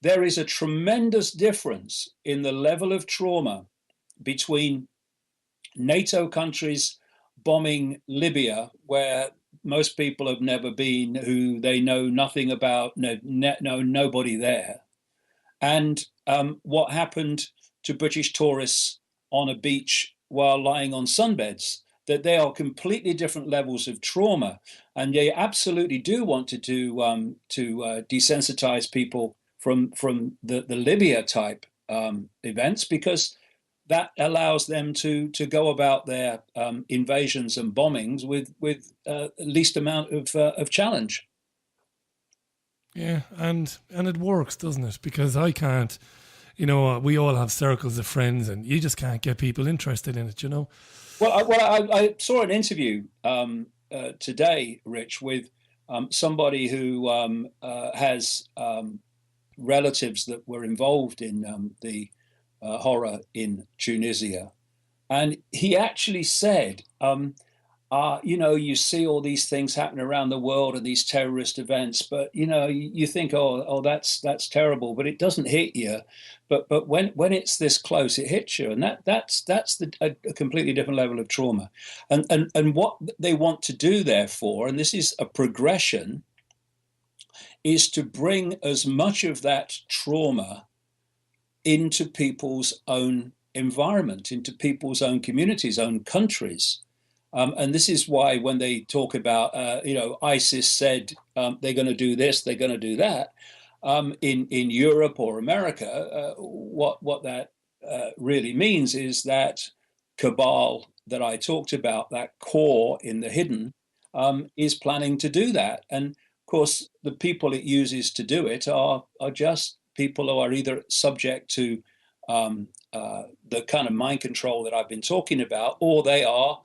There is a tremendous difference in the level of trauma between NATO countries bombing Libya, where most people have never been, who they know nothing about, know nobody there, and what happened to British tourists on a beach while lying on sunbeds. That they are completely different levels of trauma, and they absolutely do want to desensitize people from the Libya type events, because that allows them to go about their invasions and bombings with least amount of challenge. Yeah, and it works, doesn't it? Because I can't, we all have circles of friends, and you just can't get people interested in it, Well, I saw an interview today, Rich, with somebody who has relatives that were involved in the horror in Tunisia. And he actually said, you see all these things happen around the world and these terrorist events, but, you think, oh, that's terrible, but it doesn't hit you. But when it's this close, it hits you. And that's a completely different level of trauma. And what they want to do, therefore, and this is a progression, is to bring as much of that trauma into people's own environment, into people's own communities, own countries. And this is why when they talk about, ISIS said they're going to do this, they're going to do that, in Europe or America, what that really means is that cabal that I talked about, that core in the hidden, is planning to do that. And of course, the people it uses to do it are just people who are either subject to the kind of mind control that I've been talking about, or they are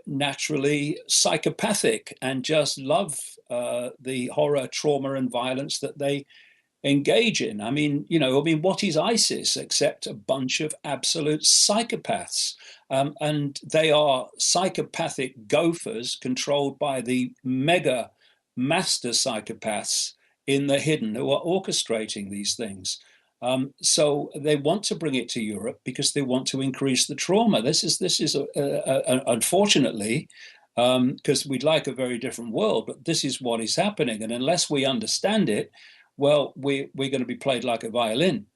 naturally psychopathic and just love the horror, trauma, and violence that they engage in. What is ISIS except a bunch of absolute psychopaths? And they are psychopathic gophers controlled by the mega master psychopaths in the hidden who are orchestrating these things. So they want to bring it to Europe because they want to increase the trauma. This is unfortunately, because we'd like a very different world, but this is what is happening. And unless we understand it, well, we're going to be played like a violin.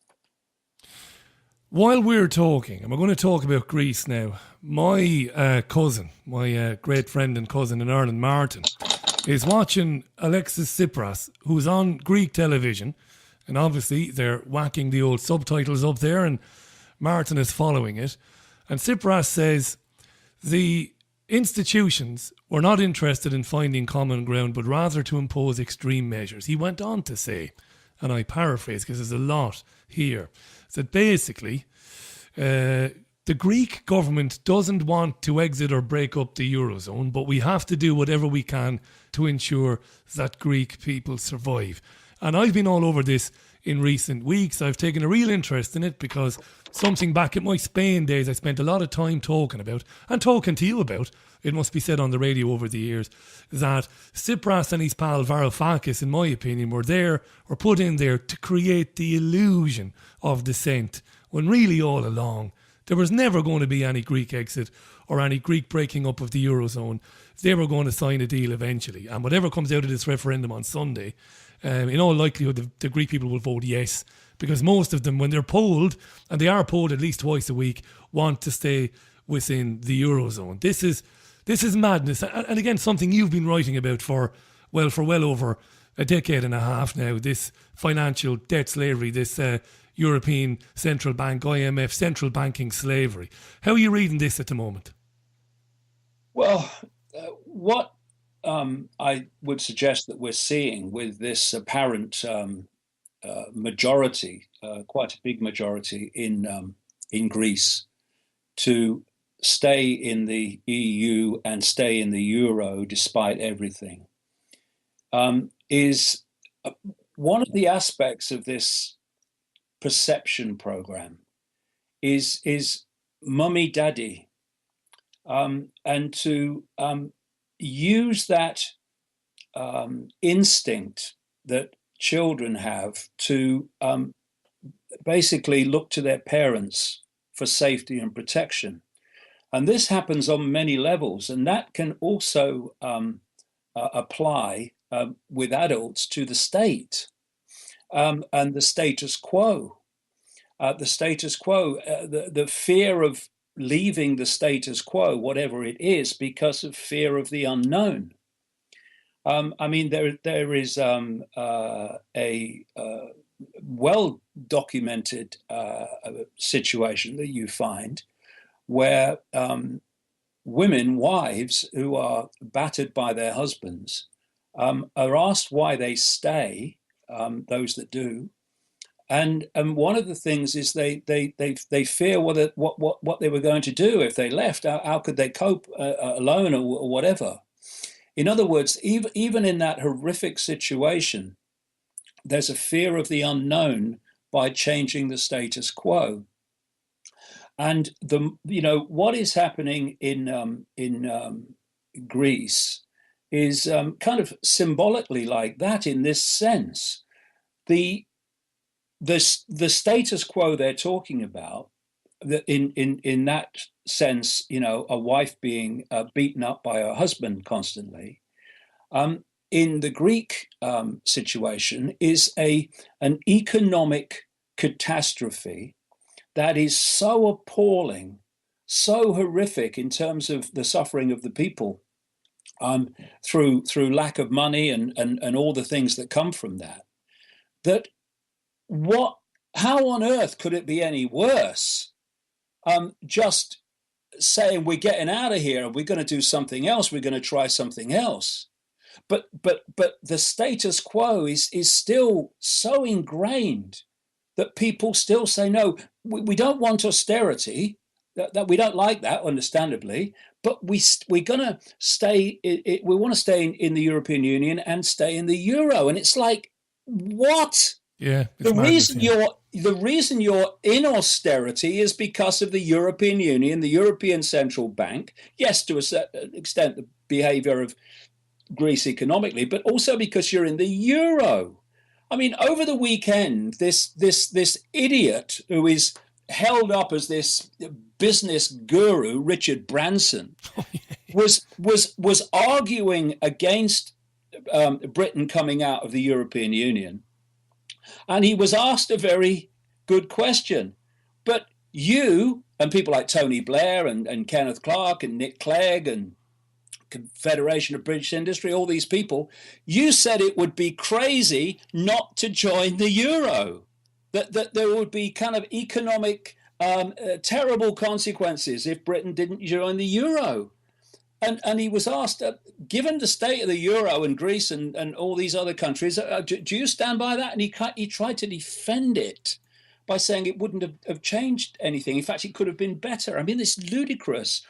While we're talking, and we're going to talk about Greece now, my cousin, my great friend and cousin in Ireland, Martin, is watching Alexis Tsipras, who's on Greek television. And obviously, they're whacking the old subtitles up there, and Martin is following it. And Tsipras says the institutions were not interested in finding common ground, but rather to impose extreme measures. He went on to say, and I paraphrase because there's a lot here, that basically the Greek government doesn't want to exit or break up the Eurozone, but we have to do whatever we can to ensure that Greek people survive. And I've been all over this in recent weeks. I've taken a real interest in it because something back at my Spain days I spent a lot of time talking about, and talking to you about, it must be said on the radio over the years, that Tsipras and his pal Varoufakis, in my opinion, were put in there to create the illusion of dissent, when really all along there was never going to be any Greek exit or any Greek breaking up of the Eurozone. They were going to sign a deal eventually. And whatever comes out of this referendum on Sunday, in all likelihood, the Greek people will vote yes, because most of them, when they're polled, and they are polled at least twice a week, want to stay within the Eurozone. This is madness. And again, something you've been writing about for well over a decade and a half now, this financial debt slavery, this European Central Bank, IMF, central banking slavery. How are you reading this at the moment? Well, what I would suggest that we're seeing with this apparent majority, quite a big majority in Greece, to stay in the EU and stay in the euro despite everything, is one of the aspects of this perception program is mummy daddy, and to use that instinct that children have to basically look to their parents for safety and protection. And this happens on many levels, and that can also apply with adults to the state. And the status quo, the fear of leaving the status quo, whatever it is, because of fear of the unknown. I mean, there is a well-documented situation that you find where women, wives who are battered by their husbands, are asked why they stay. Those that do, and one of the things is they fear what they were going to do if they left. How could they cope alone or whatever? In other words, even in that horrific situation, there's a fear of the unknown by changing the status quo. And what is happening in Greece is kind of symbolically like that, in this sense. The status quo they're talking about, in that sense, a wife being beaten up by her husband constantly, in the Greek situation, is an economic catastrophe that is so appalling, so horrific in terms of the suffering of the people, through lack of money and all the things that come from that. How on earth could it be any worse? Just saying we're getting out of here and we're going to do something else, we're going to try something else. But the status quo is still so ingrained that people still say, no, we don't want austerity, that we don't like that, understandably, but we're going to stay, we want to stay in the European Union and stay in the euro. And it's like, what? Yeah. The reason you're in austerity is because of the European Union, the European Central Bank. Yes, to a certain extent, the behavior of Greece economically, but also because you're in the euro. I mean, over the weekend, this idiot who is held up as this business guru, Richard Branson, was arguing against Britain coming out of the European Union. And he was asked a very good question. But you, and people like Tony Blair and Kenneth Clark and Nick Clegg and Confederation of British Industry, all these people, you said it would be crazy not to join the euro, that there would be kind of economic terrible consequences if Britain didn't join the euro. And he was asked, given the state of the euro and Greece and all these other countries, do you stand by that? And he tried to defend it by saying it wouldn't have changed anything. In fact, it could have been better. I mean, it's ludicrous.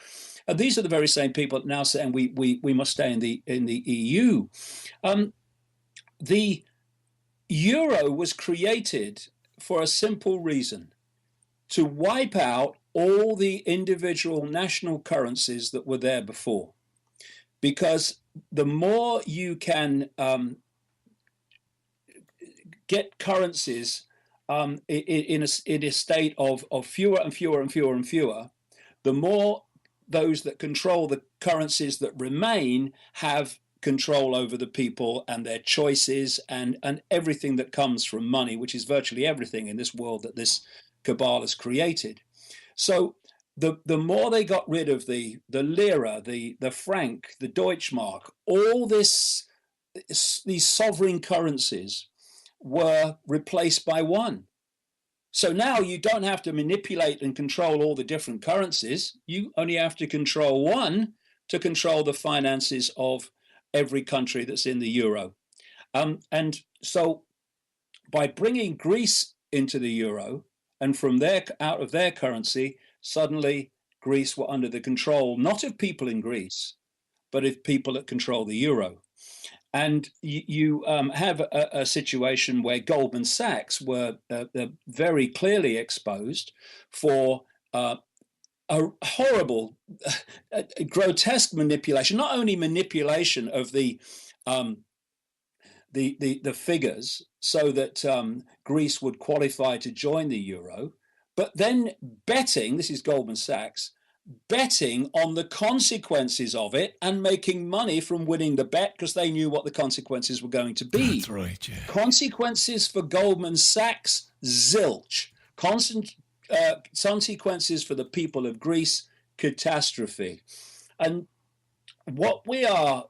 And these are the very same people now saying we must stay in the EU. euro was created for a simple reason: to wipe out all the individual national currencies that were there before. Because the more you can get currencies in a state of fewer and fewer and fewer and fewer, the more those that control the currencies that remain have control over the people and their choices and everything that comes from money, which is virtually everything in this world that this cabal has created. So the more they got rid of the lira, the franc, the Deutschmark, all these sovereign currencies were replaced by one. So now you don't have to manipulate and control all the different currencies. You only have to control one to control the finances of every country that's in the euro. And so by bringing Greece into the euro, and from there, out of their currency, suddenly Greece were under the control, not of people in Greece, but of people that control the euro. And you have a situation where Goldman Sachs were very clearly exposed for a horrible, grotesque manipulation, not only manipulation of the figures so that Greece would qualify to join the euro, but then betting, this is Goldman Sachs, betting on the consequences of it and making money from winning the bet because they knew what the consequences were going to be. That's right, yeah. Consequences for Goldman Sachs, zilch. Consequences for the people of Greece, catastrophe. And what we are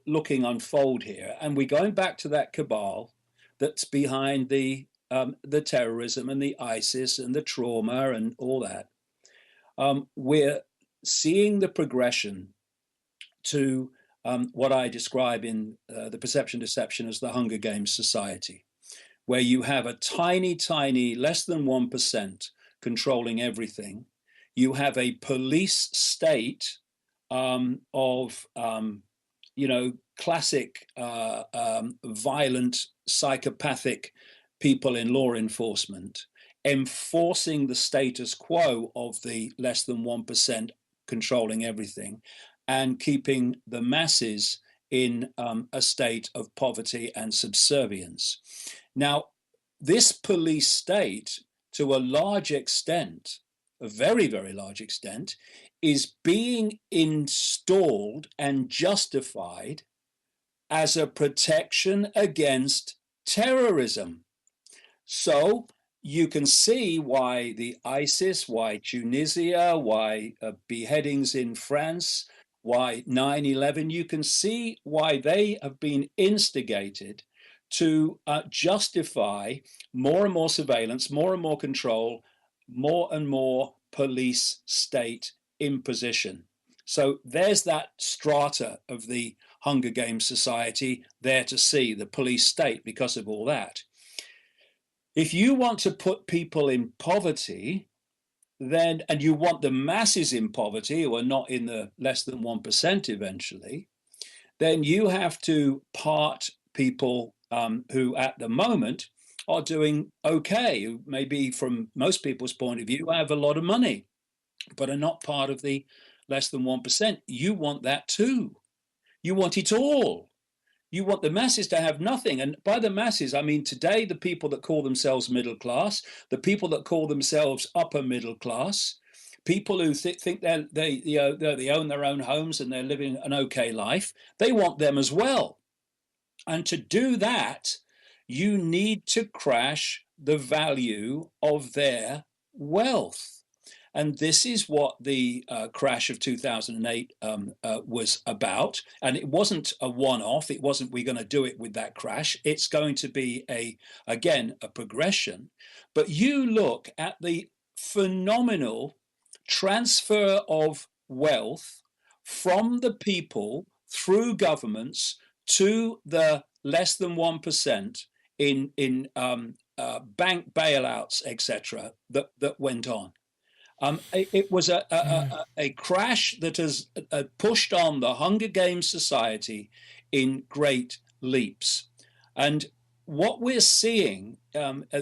looking unfold here, and we're going back to that cabal that's behind the terrorism and the ISIS and the trauma and all that. We're seeing the progression to what I describe in the Perception Deception as the Hunger Games society, where you have a tiny, tiny, less than 1% controlling everything. You have a police state of classic violent, psychopathic people in law enforcement, enforcing the status quo of the less than 1% controlling everything and keeping the masses in a state of poverty and subservience. Now, this police state, to a large extent, a very, very large extent, is being installed and justified as a protection against terrorism. So you can see why the ISIS, why Tunisia, why beheadings in France, why 9/11, you can see why they have been instigated to justify more and more surveillance, more and more control, more and more police state imposition. So there's that strata of the Hunger Games society there to see, the police state, because of all that. If you want to put people in poverty, then, and you want the masses in poverty who are not in the less than 1% eventually, then you have to part people who at the moment are doing okay, who maybe from most people's point of view have a lot of money, but are not part of the less than 1%. You want that too. You want it all. You want the masses to have nothing. And by the masses, I mean today, the people that call themselves middle class, the people that call themselves upper middle class, people who think they own their own homes and they're living an okay life, they want them as well. And to do that, you need to crash the value of their wealth. And this is what the crash of 2008 was about. And it wasn't a one-off. It wasn't, we're going to do it with that crash. It's going to be, again, a progression. But you look at the phenomenal transfer of wealth from the people through governments to the less than 1% in bank bailouts, etc., that went on. It was a crash that has pushed on the Hunger Games society in great leaps. And what we're seeing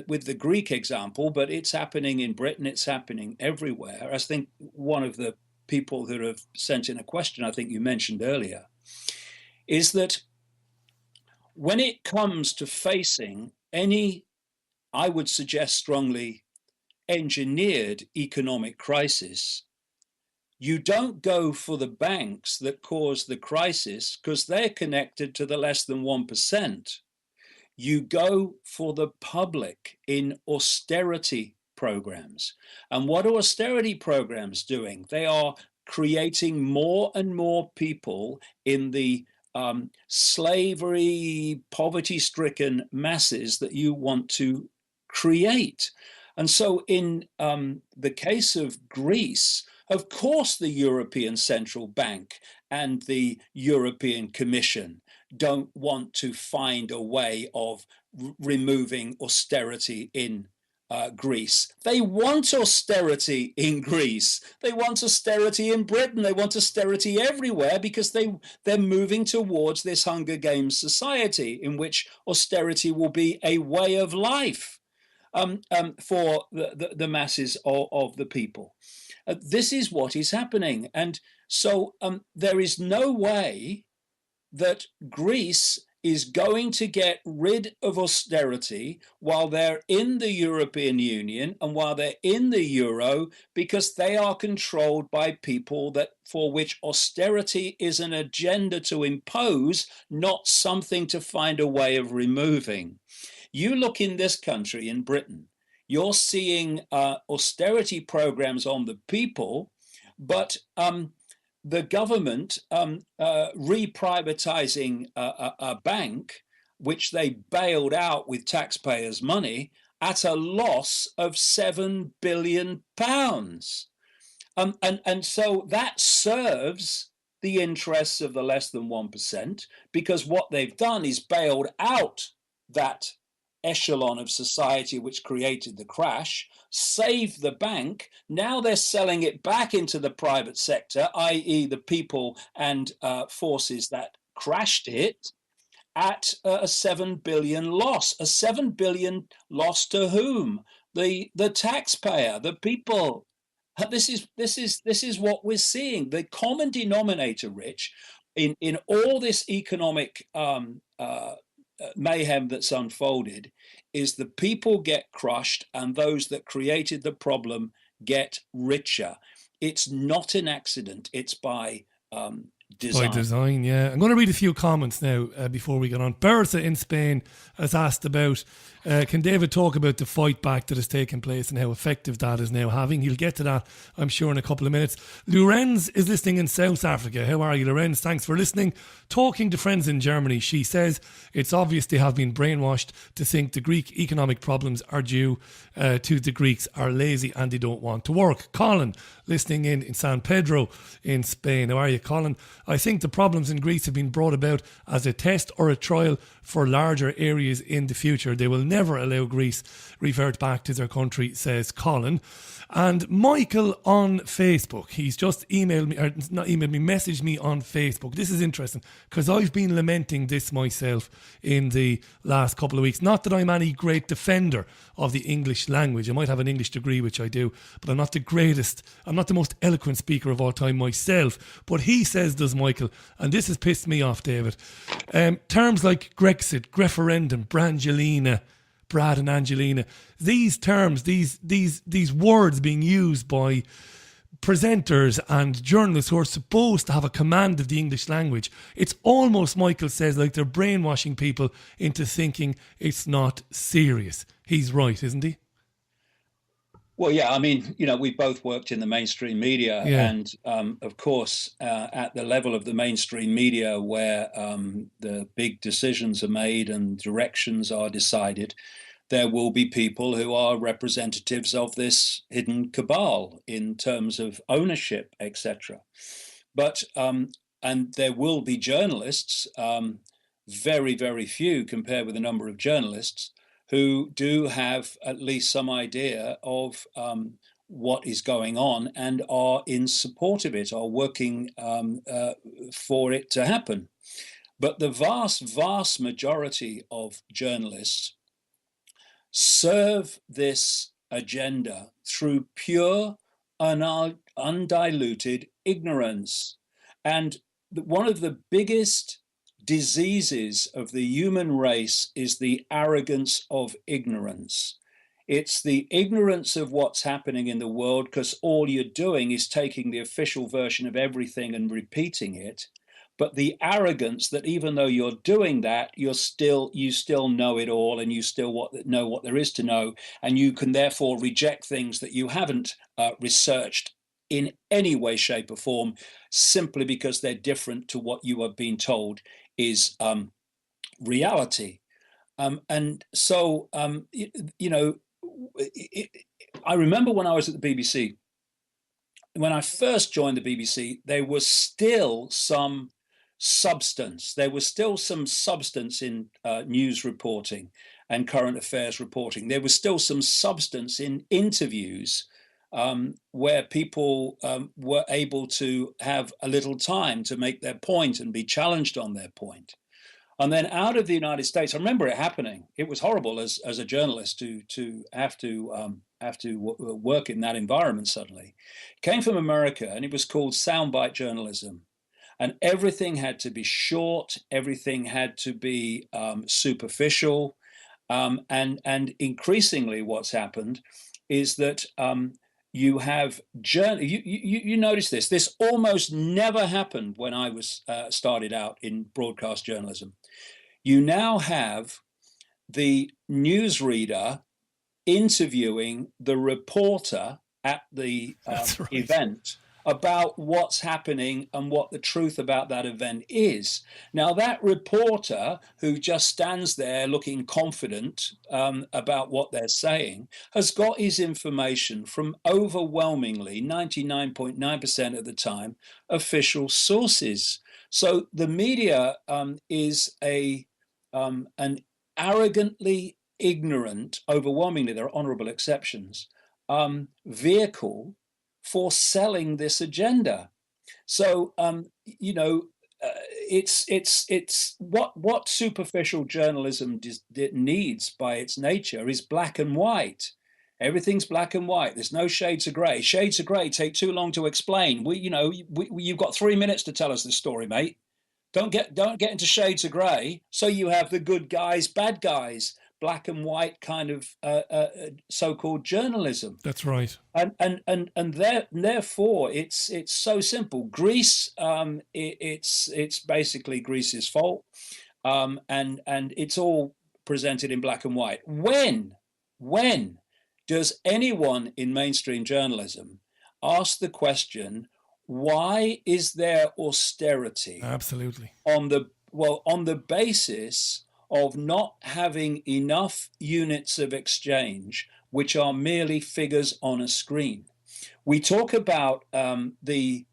with the Greek example, but it's happening in Britain, it's happening everywhere. I think one of the people who have sent in a question, I think you mentioned earlier, is that when it comes to facing any, I would suggest strongly, engineered economic crisis, you don't go for the banks that caused the crisis because they're connected to the less than 1%. You go for the public in austerity programs. And what are austerity programs doing? They are creating more and more people in the slavery, poverty-stricken masses that you want to create. And so in the case of Greece, of course, the European Central Bank and the European Commission don't want to find a way of removing austerity in Greece. They want austerity in Greece. They want austerity in Britain. They want austerity everywhere because they're moving towards this Hunger Games society in which austerity will be a way of life for the masses of the people. This is what is happening. And so there is no way that Greece is going to get rid of austerity while they're in the European Union and while they're in the euro, because they are controlled by people that for which austerity is an agenda to impose, not something to find a way of removing. You look in this country, in Britain, you're seeing austerity programs on the people, but the government reprivatizing a bank, which they bailed out with taxpayers' money, at a loss of £7 billion. And so that serves the interests of the less than 1%, because what they've done is bailed out that echelon of society which created the crash, saved the bank. Now they're selling it back into the private sector, i.e. the people and forces that crashed it, at a 7 billion loss. A 7 billion loss to whom? The taxpayer, the people. This is what we're seeing. The common denominator, Rich, in all this economic mayhem that's unfolded, is the people get crushed and those that created the problem get richer. It's not an accident. It's by design. By design, yeah. I'm going to read a few comments now before we get on. Bertha in Spain has asked about, can David talk about the fight back that has taken place and how effective that is now having? He'll get to that, I'm sure, in a couple of minutes. Lorenz is listening in South Africa. How are you, Lorenz? Thanks for listening. Talking to friends in Germany, she says it's obvious they have been brainwashed to think the Greek economic problems are due to the Greeks are lazy and they don't want to work. Colin, listening in San Pedro in Spain. How are you, Colin? I think the problems in Greece have been brought about as a test or a trial for larger areas in the future. They will never allow Greece revert back to their country, says Colin. And Michael on Facebook, he's just messaged me on Facebook. This is interesting because I've been lamenting this myself in the last couple of weeks. Not that I'm any great defender of the English language. I might have an English degree, which I do, but I'm not the greatest, I'm not the most eloquent speaker of all time myself. But he says, does Michael, and this has pissed me off, David, terms like Grexit, referendum, Brangelina, Brad and Angelina, these terms, these words being used by presenters and journalists who are supposed to have a command of the English language, it's almost, Michael says, like they're brainwashing people into thinking it's not serious. He's right, isn't he? Well, yeah, I mean, we both worked in the mainstream media, yeah. And of course, at the level of the mainstream media where the big decisions are made and directions are decided, there will be people who are representatives of this hidden cabal in terms of ownership, etc. But and there will be journalists, very, very few compared with the number of journalists, who do have at least some idea of what is going on and are in support of it, are working for it to happen. But the vast majority of journalists serve this agenda through pure, undiluted ignorance. And one of the biggest diseases of the human race is the arrogance of ignorance. It's the ignorance of what's happening in the world, because all you're doing is taking the official version of everything and repeating it. But the arrogance that even though you're doing that, you still know it all, and you still know what there is to know, and you can therefore reject things that you haven't researched in any way, shape, or form, simply because they're different to what you have been told is reality. And so, I remember when I was at the BBC, when I first joined the BBC, there was still some substance. There was still some substance in news reporting and current affairs reporting. There was still some substance in interviews where people were able to have a little time to make their point and be challenged on their point. And then out of the United States, I remember it happening. It was horrible as a journalist to have to work in that environment suddenly. It came from America, and it was called soundbite journalism. And everything had to be short. Everything had to be superficial. And increasingly, what's happened is that you have you notice this. This almost never happened when I was started out in broadcast journalism. You now have the newsreader interviewing the reporter at the Right. event about what's happening and what the truth about that event is. Now, that reporter who just stands there looking confident about what they're saying has got his information from overwhelmingly 99.9% of the time official sources. So the media is an arrogantly ignorant, overwhelmingly, there are honorable exceptions, vehicle for selling this agenda. So it's what superficial journalism needs by its nature is black and white. Everything's black and white. There's no shades of grey. Shades of grey take too long to explain. You've got 3 minutes to tell us the story, mate. Don't get into shades of grey. So you have the good guys, bad guys, black and white kind of so-called journalism. That's right. And therefore it's so simple. Greece, it's basically Greece's fault, and it's all presented in black and white. When does anyone in mainstream journalism ask the question, why is there austerity? Absolutely. On the basis of not having enough units of exchange, which are merely figures on a screen. We talk about the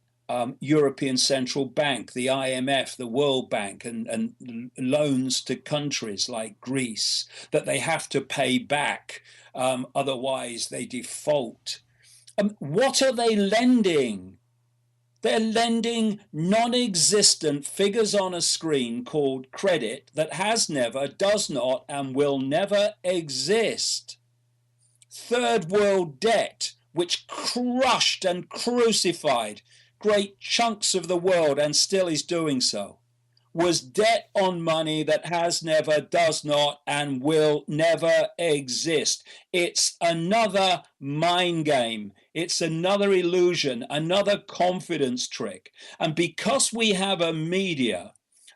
European Central Bank, the IMF, the World Bank, and loans to countries like Greece that they have to pay back, otherwise they default. What are they lending? They're lending non-existent figures on a screen called credit that has never, does not, and will never exist. Third world debt, which crushed and crucified great chunks of the world and still is doing so, was debt on money that has never, does not, and will never exist. It's another mind game. It's another illusion, another confidence trick. And because we have a media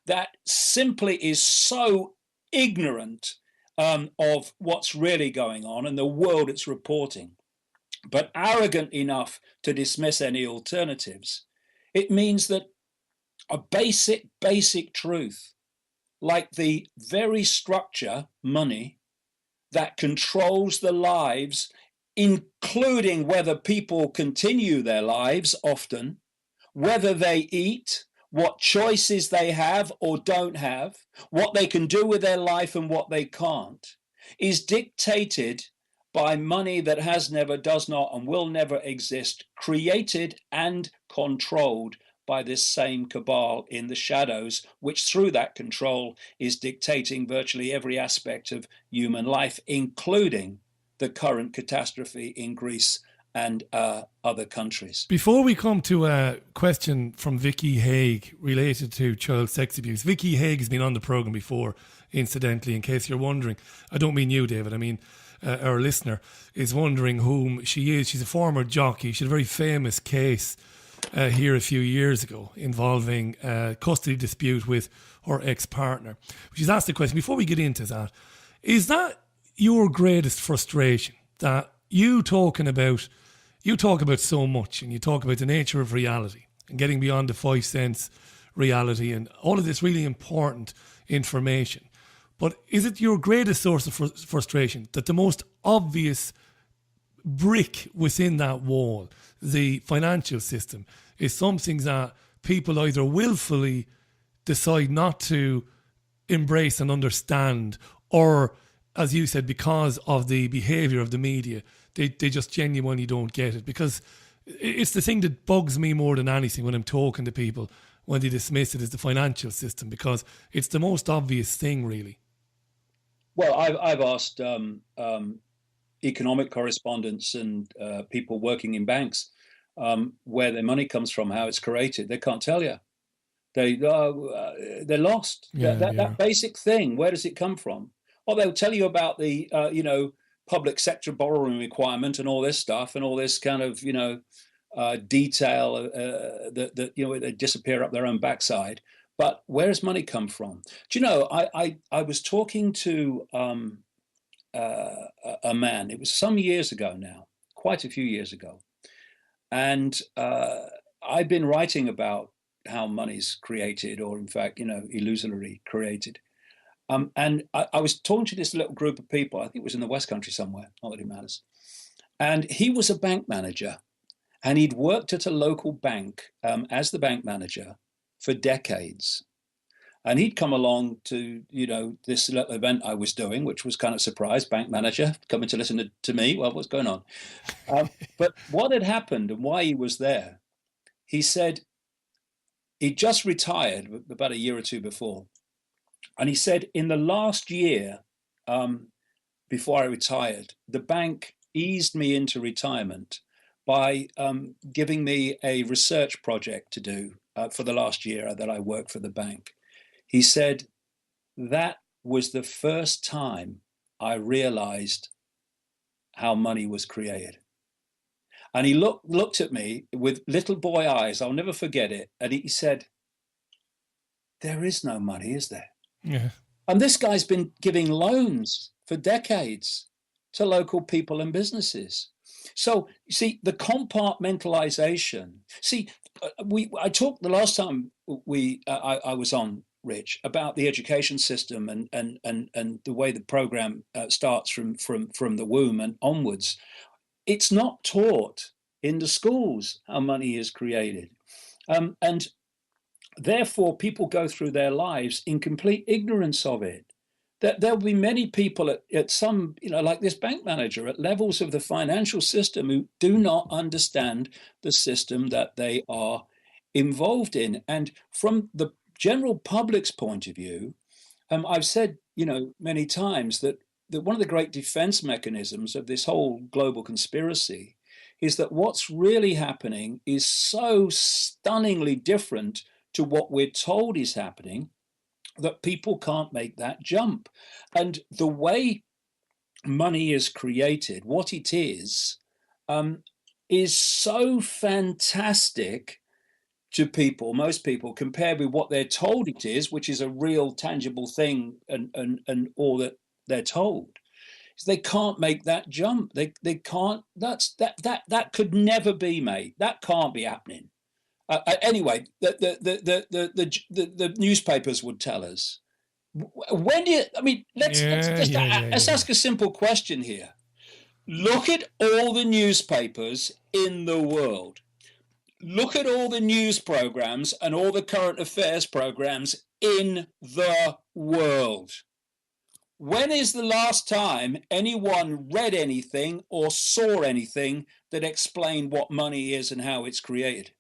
that simply is so ignorant of what's really going on and the world it's reporting, but arrogant enough to dismiss any alternatives, it means that a basic truth, like the very structure, money, that controls the lives, including whether people continue their lives often, whether they eat, what choices they have or don't have, what they can do with their life and what they can't, is dictated by money that has never, does not, and will never exist, created and controlled by this same cabal in the shadows, which through that control is dictating virtually every aspect of human life, including the current catastrophe in Greece and other countries. Before we come to a question from Vicky Haig related to child sex abuse, Vicky Haig has been on the programme before, incidentally, in case you're wondering. I don't mean you, David, I mean our listener is wondering whom she is. She's a former jockey. She had a very famous case here a few years ago involving a custody dispute with her ex-partner. She's asked the question, before we get into that, is that your greatest frustration, that you talk about so much, and you talk about the nature of reality and getting beyond the 5 cents reality and all of this really important information? But is it your greatest source of frustration that the most obvious brick within that wall, the financial system, is something that people either willfully decide not to embrace and understand, or, as you said, because of the behaviour of the media, they just genuinely don't get it? Because it's the thing that bugs me more than anything when I'm talking to people when they dismiss it, is the financial system, because it's the most obvious thing, really. Well, I've asked economic correspondents and people working in banks where their money comes from, how it's created. They can't tell you. They're lost. That basic thing, where does it come from? Well, they'll tell you about the public sector borrowing requirement and all this stuff and all this kind of detail that they disappear up their own backside. But where does money come from? Do you know, I was talking to a man, it was some years ago now, quite a few years ago. And I've been writing about how money's created, or in fact, illusory created. And I was talking to this little group of people, I think it was in the West Country somewhere, not that it matters. And he was a bank manager, and he'd worked at a local bank as the bank manager for decades. And he'd come along to, this little event I was doing, which was kind of surprise, bank manager coming to listen to me. Well, what's going on? But what had happened and why he was there, he said he'd just retired about a year or two before. And he said, in the last year, before I retired, the bank eased me into retirement by giving me a research project to do for the last year that I worked for the bank. He said, that was the first time I realized how money was created. And he looked at me with little boy eyes, I'll never forget it. And he said, there is no money, is there? Yeah. And this guy's been giving loans for decades to local people and businesses. So, you see, the compartmentalization. See, I talked the last time I was on, Rich, about the education system and the way the program starts from the womb and onwards. It's not taught in the schools how money is created, and therefore people go through their lives in complete ignorance of it. That there'll be many people at some, like this bank manager, at levels of the financial system who do not understand the system that they are involved in. And from the general public's point of view, I've said, many times that one of the great defense mechanisms of this whole global conspiracy is that what's really happening is so stunningly different to what we're told is happening that people can't make that jump. And the way money is created, what it is so fantastic to people, most people, compared with what they're told it is, which is a real tangible thing and all that they're told. So they can't make that jump. They can't. That could never be made. That can't be happening. Anyway, the newspapers would tell us. When do you? I mean, let's ask a simple question here. Look at all the newspapers in the world. Look at all the news programs and all the current affairs programs in the world. When is the last time anyone read anything or saw anything that explained what money is and how it's created?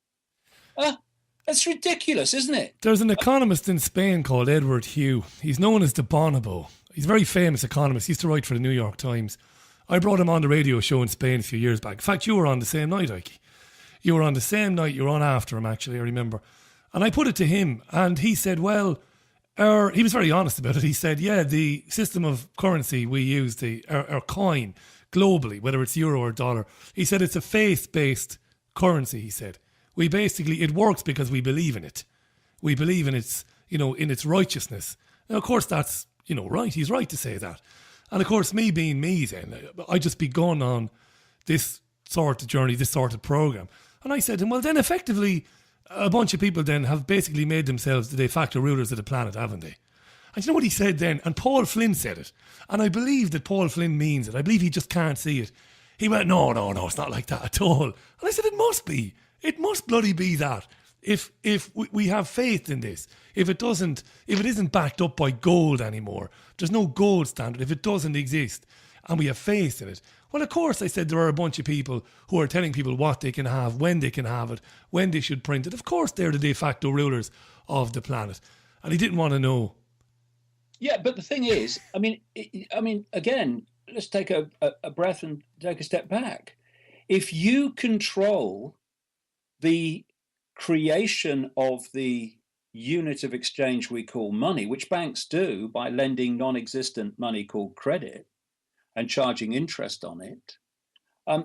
That's ridiculous, isn't it? There's an economist in Spain called Edward Hugh. He's known as the Bonobo. He's a very famous economist. He used to write for the New York Times. I brought him on the radio show in Spain a few years back. In fact, you were on the same night, Icke. You were on the same night. You were on after him, actually, I remember. And I put it to him, and he said, well, he was very honest about it. He said, yeah, the system of currency we use, our coin, globally, whether it's euro or dollar, he said it's a faith-based currency, he said. It works because we believe in it. We believe in its, in its righteousness. Now, of course, that's, right. He's right to say that. And of course, me being me then, I just begun on this sort of journey, this sort of program. And I said to him, well, then effectively, a bunch of people then have basically made themselves the de facto rulers of the planet, haven't they? And you know what he said then? And Paul Flynn said it. And I believe that Paul Flynn means it. I believe he just can't see it. He went, no, it's not like that at all. And I said, it must be. It must bloody be that. If we have faith in this, if it isn't backed up by gold anymore, there's no gold standard, if it doesn't exist, and we have faith in it, well, of course, I said there are a bunch of people who are telling people what they can have, when they can have it, when they should print it. Of course, they're the de facto rulers of the planet. And he didn't want to know. Yeah, but the thing is, again, let's take a breath and take a step back. If you control the creation of the unit of exchange we call money, which banks do by lending non-existent money called credit and charging interest on it,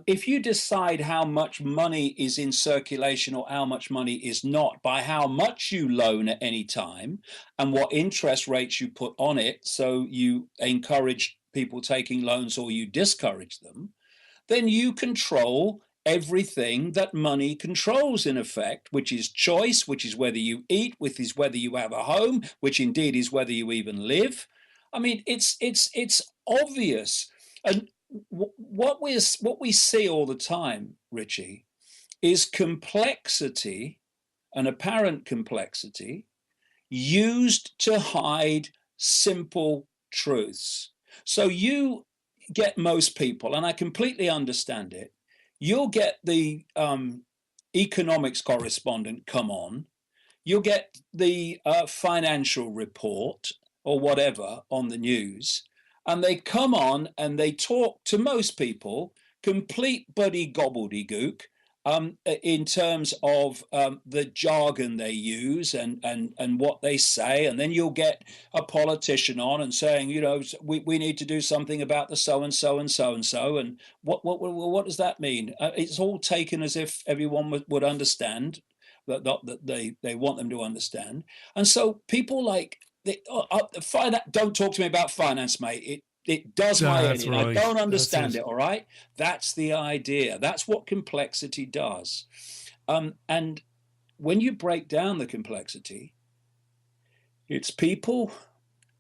if you decide how much money is in circulation or how much money is not by how much you loan at any time and what interest rates you put on it, so you encourage people taking loans or you discourage them, then you control everything that money controls, in effect, which is choice, which is whether you eat, which is whether you have a home, which indeed is whether you even live. I mean, it's obvious. And what we see all the time, Richie, is complexity, an apparent complexity, used to hide simple truths. So you get most people, and I completely understand it, you'll get the economics correspondent come on, you'll get the financial report or whatever on the news, and they come on and they talk to most people complete bloody gobbledygook in terms of the jargon they use and what they say. And then you'll get a politician on and saying, we need to do something about the so-and-so and so-and-so. And what does that mean? It's all taken as if everyone would understand that they want them to understand. And so people like, don't talk to me about finance, mate. It does my head in. Right. I don't understand it, all right? That's the idea. That's what complexity does. And when you break down the complexity, it's people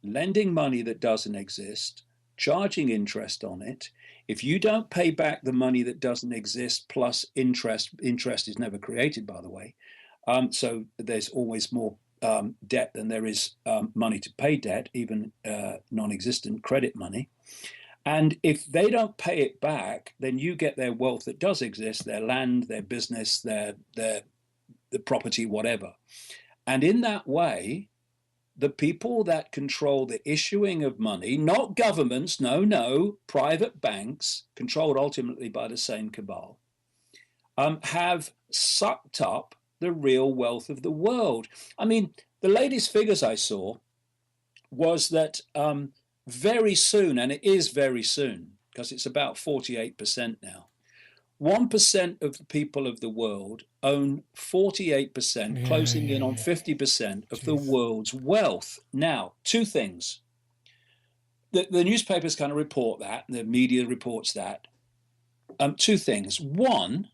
lending money that doesn't exist, charging interest on it. If you don't pay back the money that doesn't exist plus interest is never created, by the way. So there's always more debt than there is money to pay debt, even non-existent credit money. And if they don't pay it back, then you get their wealth that does exist, their land, their business, the property, whatever. And in that way, the people that control the issuing of money, not governments, no, private banks, controlled ultimately by the same cabal, have sucked up the real wealth of the world. I mean, the latest figures I saw was that very soon, and it is very soon, because it's about 48% now, 1% of the people of the world own 48%, closing in on 50% of the world's wealth. Now, two things. The newspapers kind of report that, and the media reports that. Two things. One,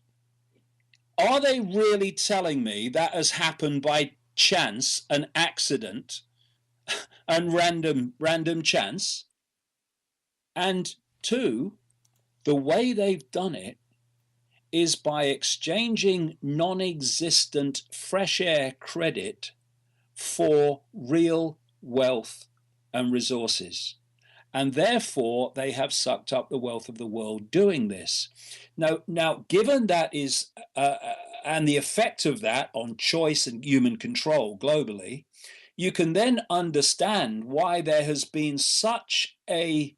are they really telling me that has happened by chance, an accident, and random chance? And two, the way they've done it is by exchanging non-existent fresh air credit for real wealth and resources. And therefore, they have sucked up the wealth of the world doing this. Now, given that is and the effect of that on choice and human control globally, you can then understand why there has been such an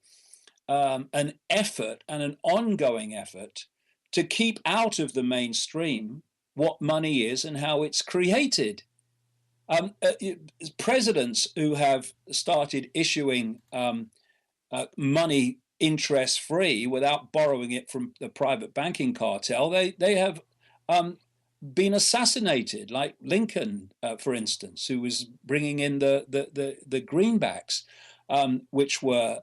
effort and an ongoing effort to keep out of the mainstream what money is and how it's created. Presidents who have started issuing money interest-free without borrowing it from the private banking cartel, they have been assassinated, like Lincoln, for instance, who was bringing in the greenbacks, which were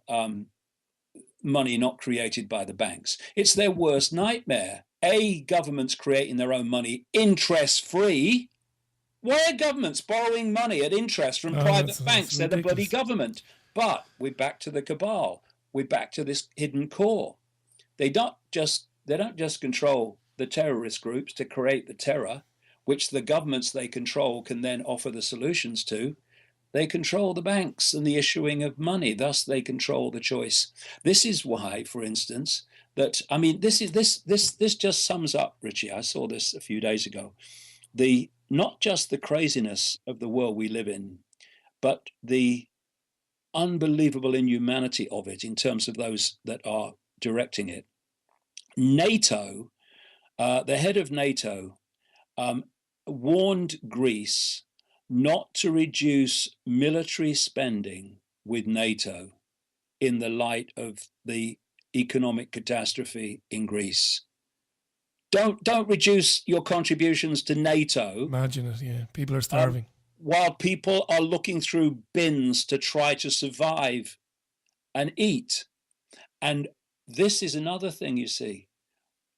money not created by the banks. It's their worst nightmare. Governments creating their own money interest-free. Why are governments borrowing money at interest from private banks? They're the bloody government. But we're back to the cabal. We're back to this hidden core. They don't just control the terrorist groups to create the terror, which the governments they control can then offer the solutions to. They control the banks and the issuing of money. Thus, they control the choice. This is why, for instance, this just sums up, Richie. I saw this a few days ago. Not just the craziness of the world we live in, but the unbelievable inhumanity of it in terms of those that are directing it. NATO, the head of NATO, warned Greece not to reduce military spending with NATO in the light of the economic catastrophe in Greece. Don't reduce your contributions to NATO. Imagine it, yeah. People are starving. While people are looking through bins to try to survive and eat. And this is another thing, you see.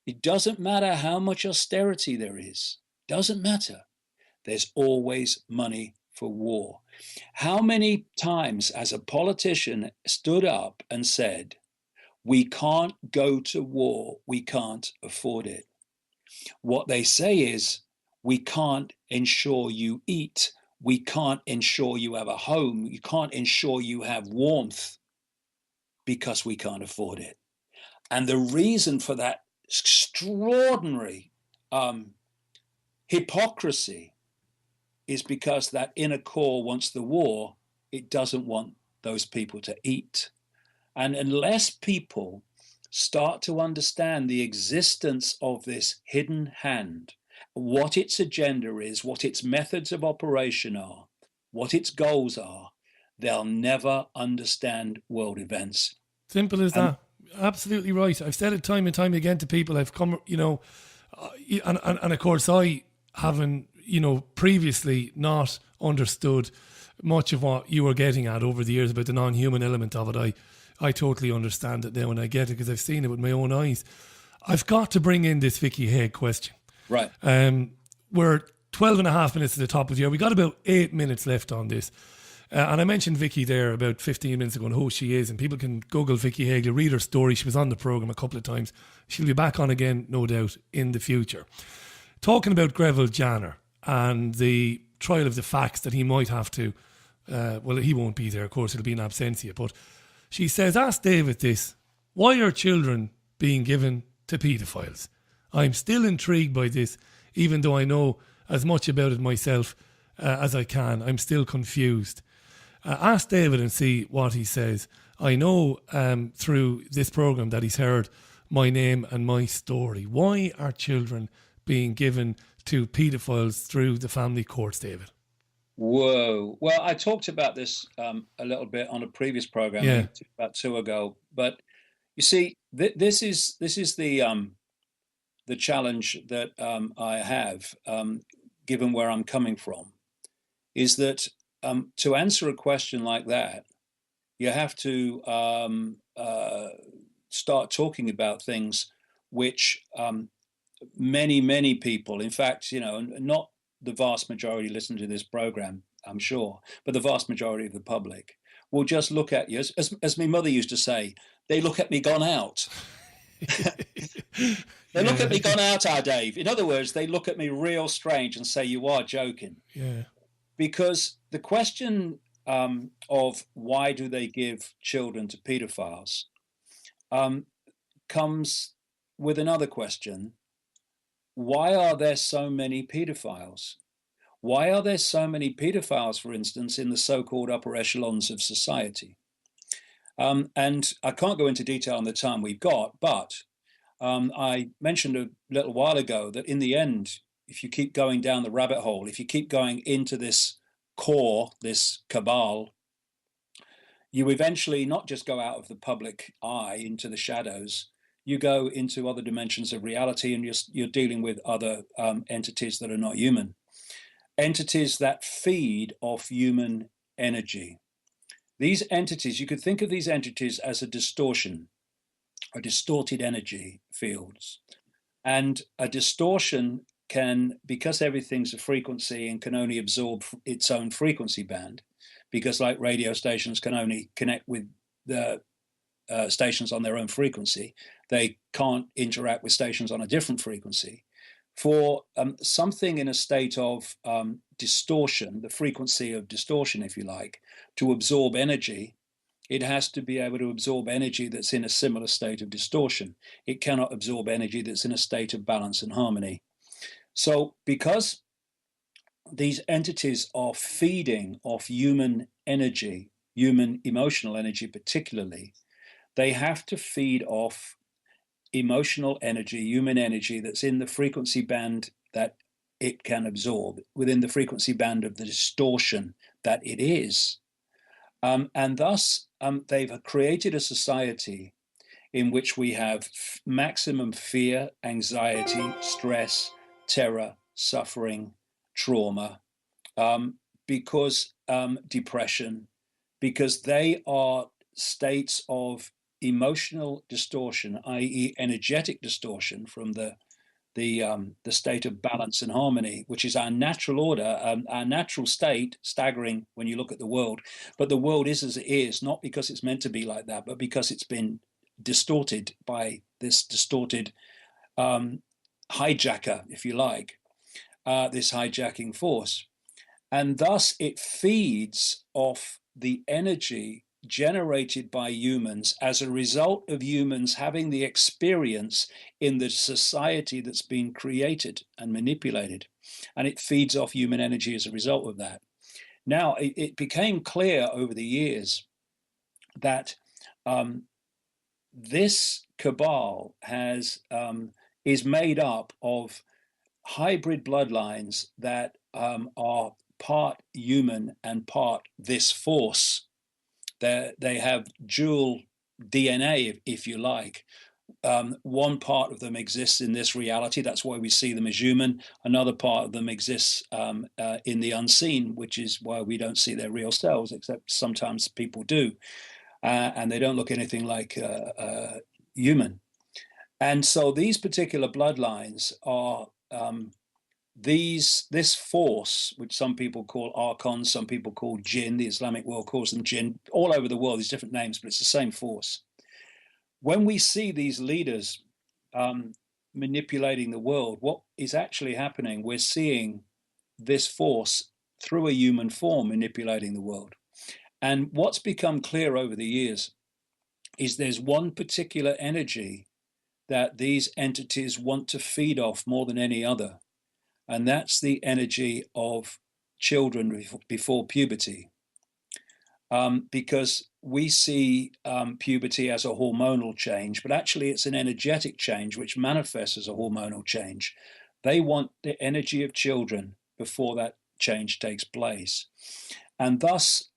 It doesn't matter how much austerity there is. Doesn't matter. There's always money for war. How many times as a politician stood up and said, we can't go to war, we can't afford it? What they say is, we can't ensure you eat, we can't ensure you have a home, you can't ensure you have warmth because we can't afford it. And the reason for that extraordinary hypocrisy is because that inner core wants the war, it doesn't want those people to eat. And unless people start to understand the existence of this hidden hand, what its agenda is, what its methods of operation are, what its goals are, they'll never understand world events. Simple as that. Absolutely right. I've said it time and time again to people. I've come, and of course I haven't, previously not understood much of what you were getting at over the years about the non-human element of it. I totally understand it now and I get it because I've seen it with my own eyes. I've got to bring in this Vicky Haig question. Right. We're 12 and a half minutes to the top of the hour. We got about 8 minutes left on this. And I mentioned Vicky there about 15 minutes ago and who she is. And people can Google Vicky Haig, read her story. She was on the programme a couple of times. She'll be back on again, no doubt, in the future. Talking about Greville Janner and the trial of the facts that he might have to, he won't be there, of course, it'll be in absentia. But she says, ask David this, why are children being given to paedophiles? I'm still intrigued by this, even though I know as much about it myself as I can. I'm still confused. Ask David and see what he says. I know through this programme that he's heard my name and my story. Why are children being given to paedophiles through the family courts, David? Whoa. Well, I talked about this a little bit on a previous programme about 2 ago. But you see, this is the challenge that I have, given where I'm coming from, is that to answer a question like that, you have to start talking about things which many people, in fact, not the vast majority listen to this program, I'm sure, but the vast majority of the public will just look at you, as my mother used to say, they look at me gone out. They look at me gone out, Dave. In other words, they look at me real strange and say, you are joking. Yeah. Because the question of why do they give children to paedophiles comes with another question. why are there so many pedophiles? Why are there so many pedophiles, for instance, in the so-called upper echelons of society? And I can't go into detail on the time we've got, but I mentioned a little while ago that in the end, if you keep going down the rabbit hole, if you keep going into this core, this cabal, you eventually not just go out of the public eye into the shadows, you go into other dimensions of reality, and you're dealing with other entities that are not human, entities that feed off human energy. These entities, you could think of these entities as a distortion, a distorted energy fields. And a distortion can, because everything's a frequency and can only absorb its own frequency band, because like radio stations can only connect with the stations on their own frequency, they can't interact with stations on a different frequency. For something in a state of distortion, the frequency of distortion, if you like, to absorb energy, it has to be able to absorb energy that's in a similar state of distortion. It cannot absorb energy that's in a state of balance and harmony. So because these entities are feeding off human energy, human emotional energy particularly, they have to feed off emotional energy, human energy that's in the frequency band that it can absorb, within the frequency band of the distortion that it is. And thus, they've created a society in which we have maximum fear, anxiety, stress, terror, suffering, trauma, because depression, because they are states of emotional distortion, i.e., energetic distortion from the state of balance and harmony, which is our natural order, our natural state, staggering when you look at the world. But the world is as it is, not because it's meant to be like that, but because it's been distorted by this distorted hijacker, if you like, this hijacking force. And thus it feeds off the energy generated by humans as a result of humans having the experience in the society that's been created and manipulated. And it feeds off human energy as a result of that. Now, it became clear over the years that this cabal is made up of hybrid bloodlines that are part human and part this force. They have dual DNA, if you like. One part of them exists in this reality. That's why we see them as human. Another part of them exists in the unseen, which is why we don't see their real selves, except sometimes people do. And they don't look anything like human. And so these particular bloodlines are this force, which some people call archons, some people call jinn, the Islamic world calls them jinn, all over the world, there's different names, but it's the same force. When we see these leaders manipulating the world, what is actually happening, we're seeing this force through a human form manipulating the world. And what's become clear over the years is there's one particular energy that these entities want to feed off more than any other. And that's the energy of children before puberty. Because we see puberty as a hormonal change, but actually it's an energetic change which manifests as a hormonal change. They want the energy of children before that change takes place. And thus,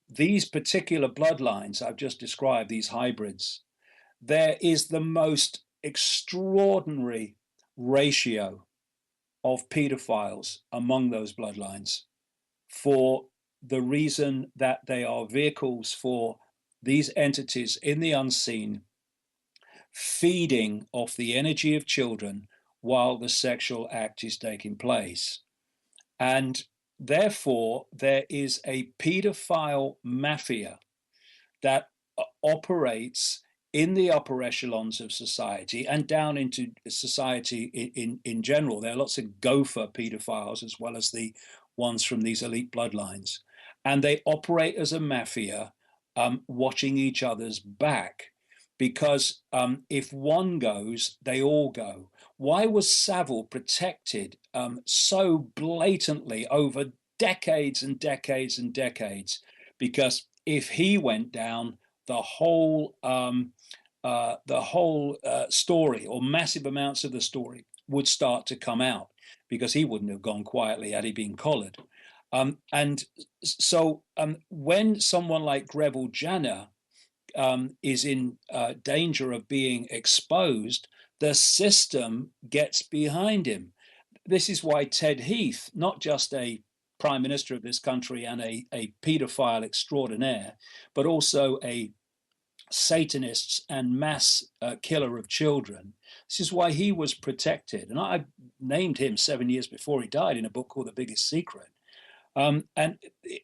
these particular bloodlines I've just described, these hybrids, there is the most extraordinary ratio of pedophiles among those bloodlines, for the reason that they are vehicles for these entities in the unseen, feeding off the energy of children while the sexual act is taking place. And therefore, there is a pedophile mafia that operates in the upper echelons of society and down into society in general. There are lots of gopher pedophiles as well as the ones from these elite bloodlines. And they operate as a mafia, watching each other's back. Because if one goes, they all go. Why was Savile protected so blatantly over decades and decades and decades? Because if he went down, the whole story, or massive amounts of the story, would start to come out, because he wouldn't have gone quietly had he been collared. And so when someone like Greville Janner is in danger of being exposed, the system gets behind him. This is why Ted Heath, not just a prime minister of this country and a paedophile extraordinaire, but also a Satanist and mass killer of children. This is why he was protected. And I named him 7 years before he died in a book called The Biggest Secret. And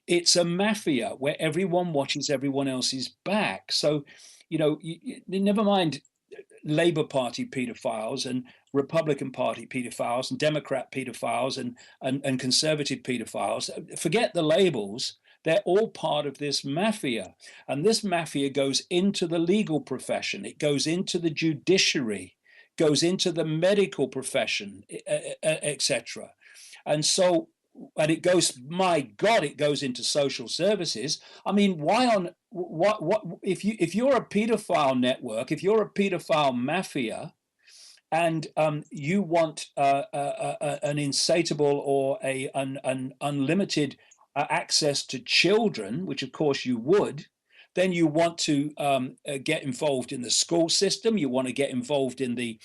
it's a mafia where everyone watches everyone else's back. So, never mind Labour Party paedophiles and Republican Party paedophiles and Democrat paedophiles and Conservative paedophiles. Forget the labels. They're all part of this mafia. And this mafia goes into the legal profession. It goes into the judiciary, goes into the medical profession, etc. And so, and it goes, my God, it goes into social services. I mean, what if you're a pedophile network, if you're a pedophile mafia, and you want an insatiable or an unlimited access to children, which of course you would, then you want to get involved in the school system. You want to get involved in the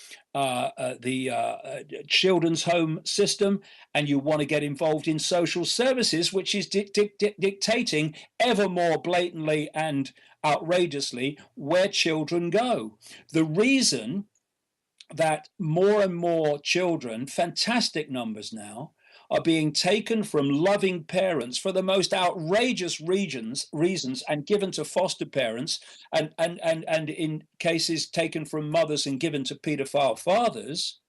children's home system, and you want to get involved in social services, which is dictating ever more blatantly and outrageously where children go. The reason that more and more children, fantastic numbers now, are being taken from loving parents for the most outrageous reasons and given to foster parents, and in cases taken from mothers and given to paedophile fathers,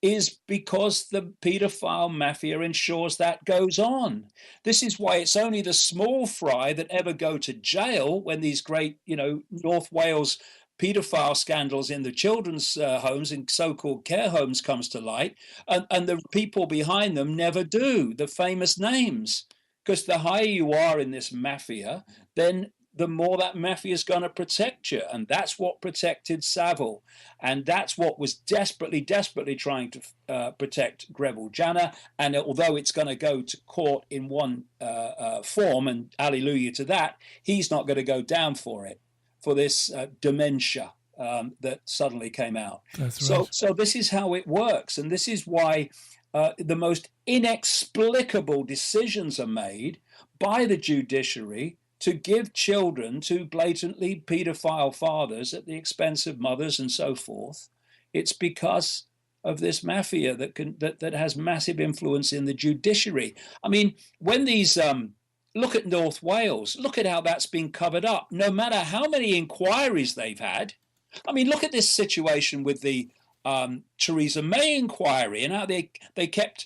is because the paedophile mafia ensures that goes on. This is why it's only the small fry that ever go to jail when these great, North Wales paedophile scandals in the children's homes and so-called care homes comes to light, and the people behind them never do, the famous names. Because the higher you are in this mafia, then the more that mafia is going to protect you. And that's what protected Savile. And that's what was desperately trying to protect Greville Janner. And although it's going to go to court in one form, and hallelujah to that, he's not going to go down for it, for this dementia that suddenly came out. That's right. So this is how it works. And this is why the most inexplicable decisions are made by the judiciary to give children to blatantly paedophile fathers at the expense of mothers and so forth. It's because of this mafia that has massive influence in the judiciary. I mean, when these... look at North Wales. Look at how that's been covered up. No matter how many inquiries they've had. I mean, look at this situation with the Theresa May inquiry and how they kept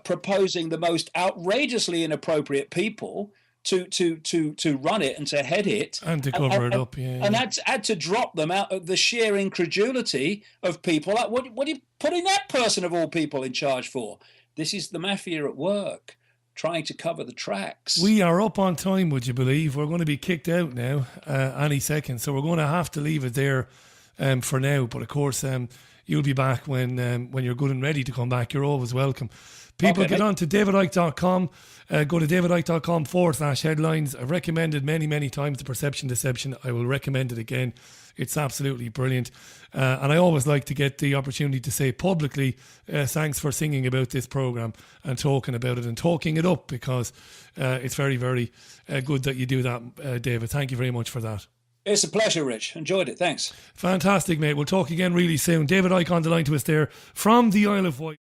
proposing the most outrageously inappropriate people to run it and to head it. And to cover it up, yeah. And had to drop them out of the sheer incredulity of people. Like, what are you putting that person of all people in charge for? This is the mafia at work, trying to cover the tracks. We are up on time, would you believe? We're going to be kicked out now any second, so we're going to have to leave it there for now. But of course, you'll be back when you're good and ready to come back. You're always welcome. People, okay, get on to davidicke.com. Go to davidicke.com/headlines. I've recommended many times The Perception Deception. I will recommend it again. It's absolutely brilliant. And I always like to get the opportunity to say publicly, thanks for singing about this programme and talking about it and talking it up, because it's very good that you do that, David. Thank you very much for that. It's a pleasure, Rich. Enjoyed it. Thanks. Fantastic, mate. We'll talk again really soon. David Icke on the line to us there from the Isle of Wight.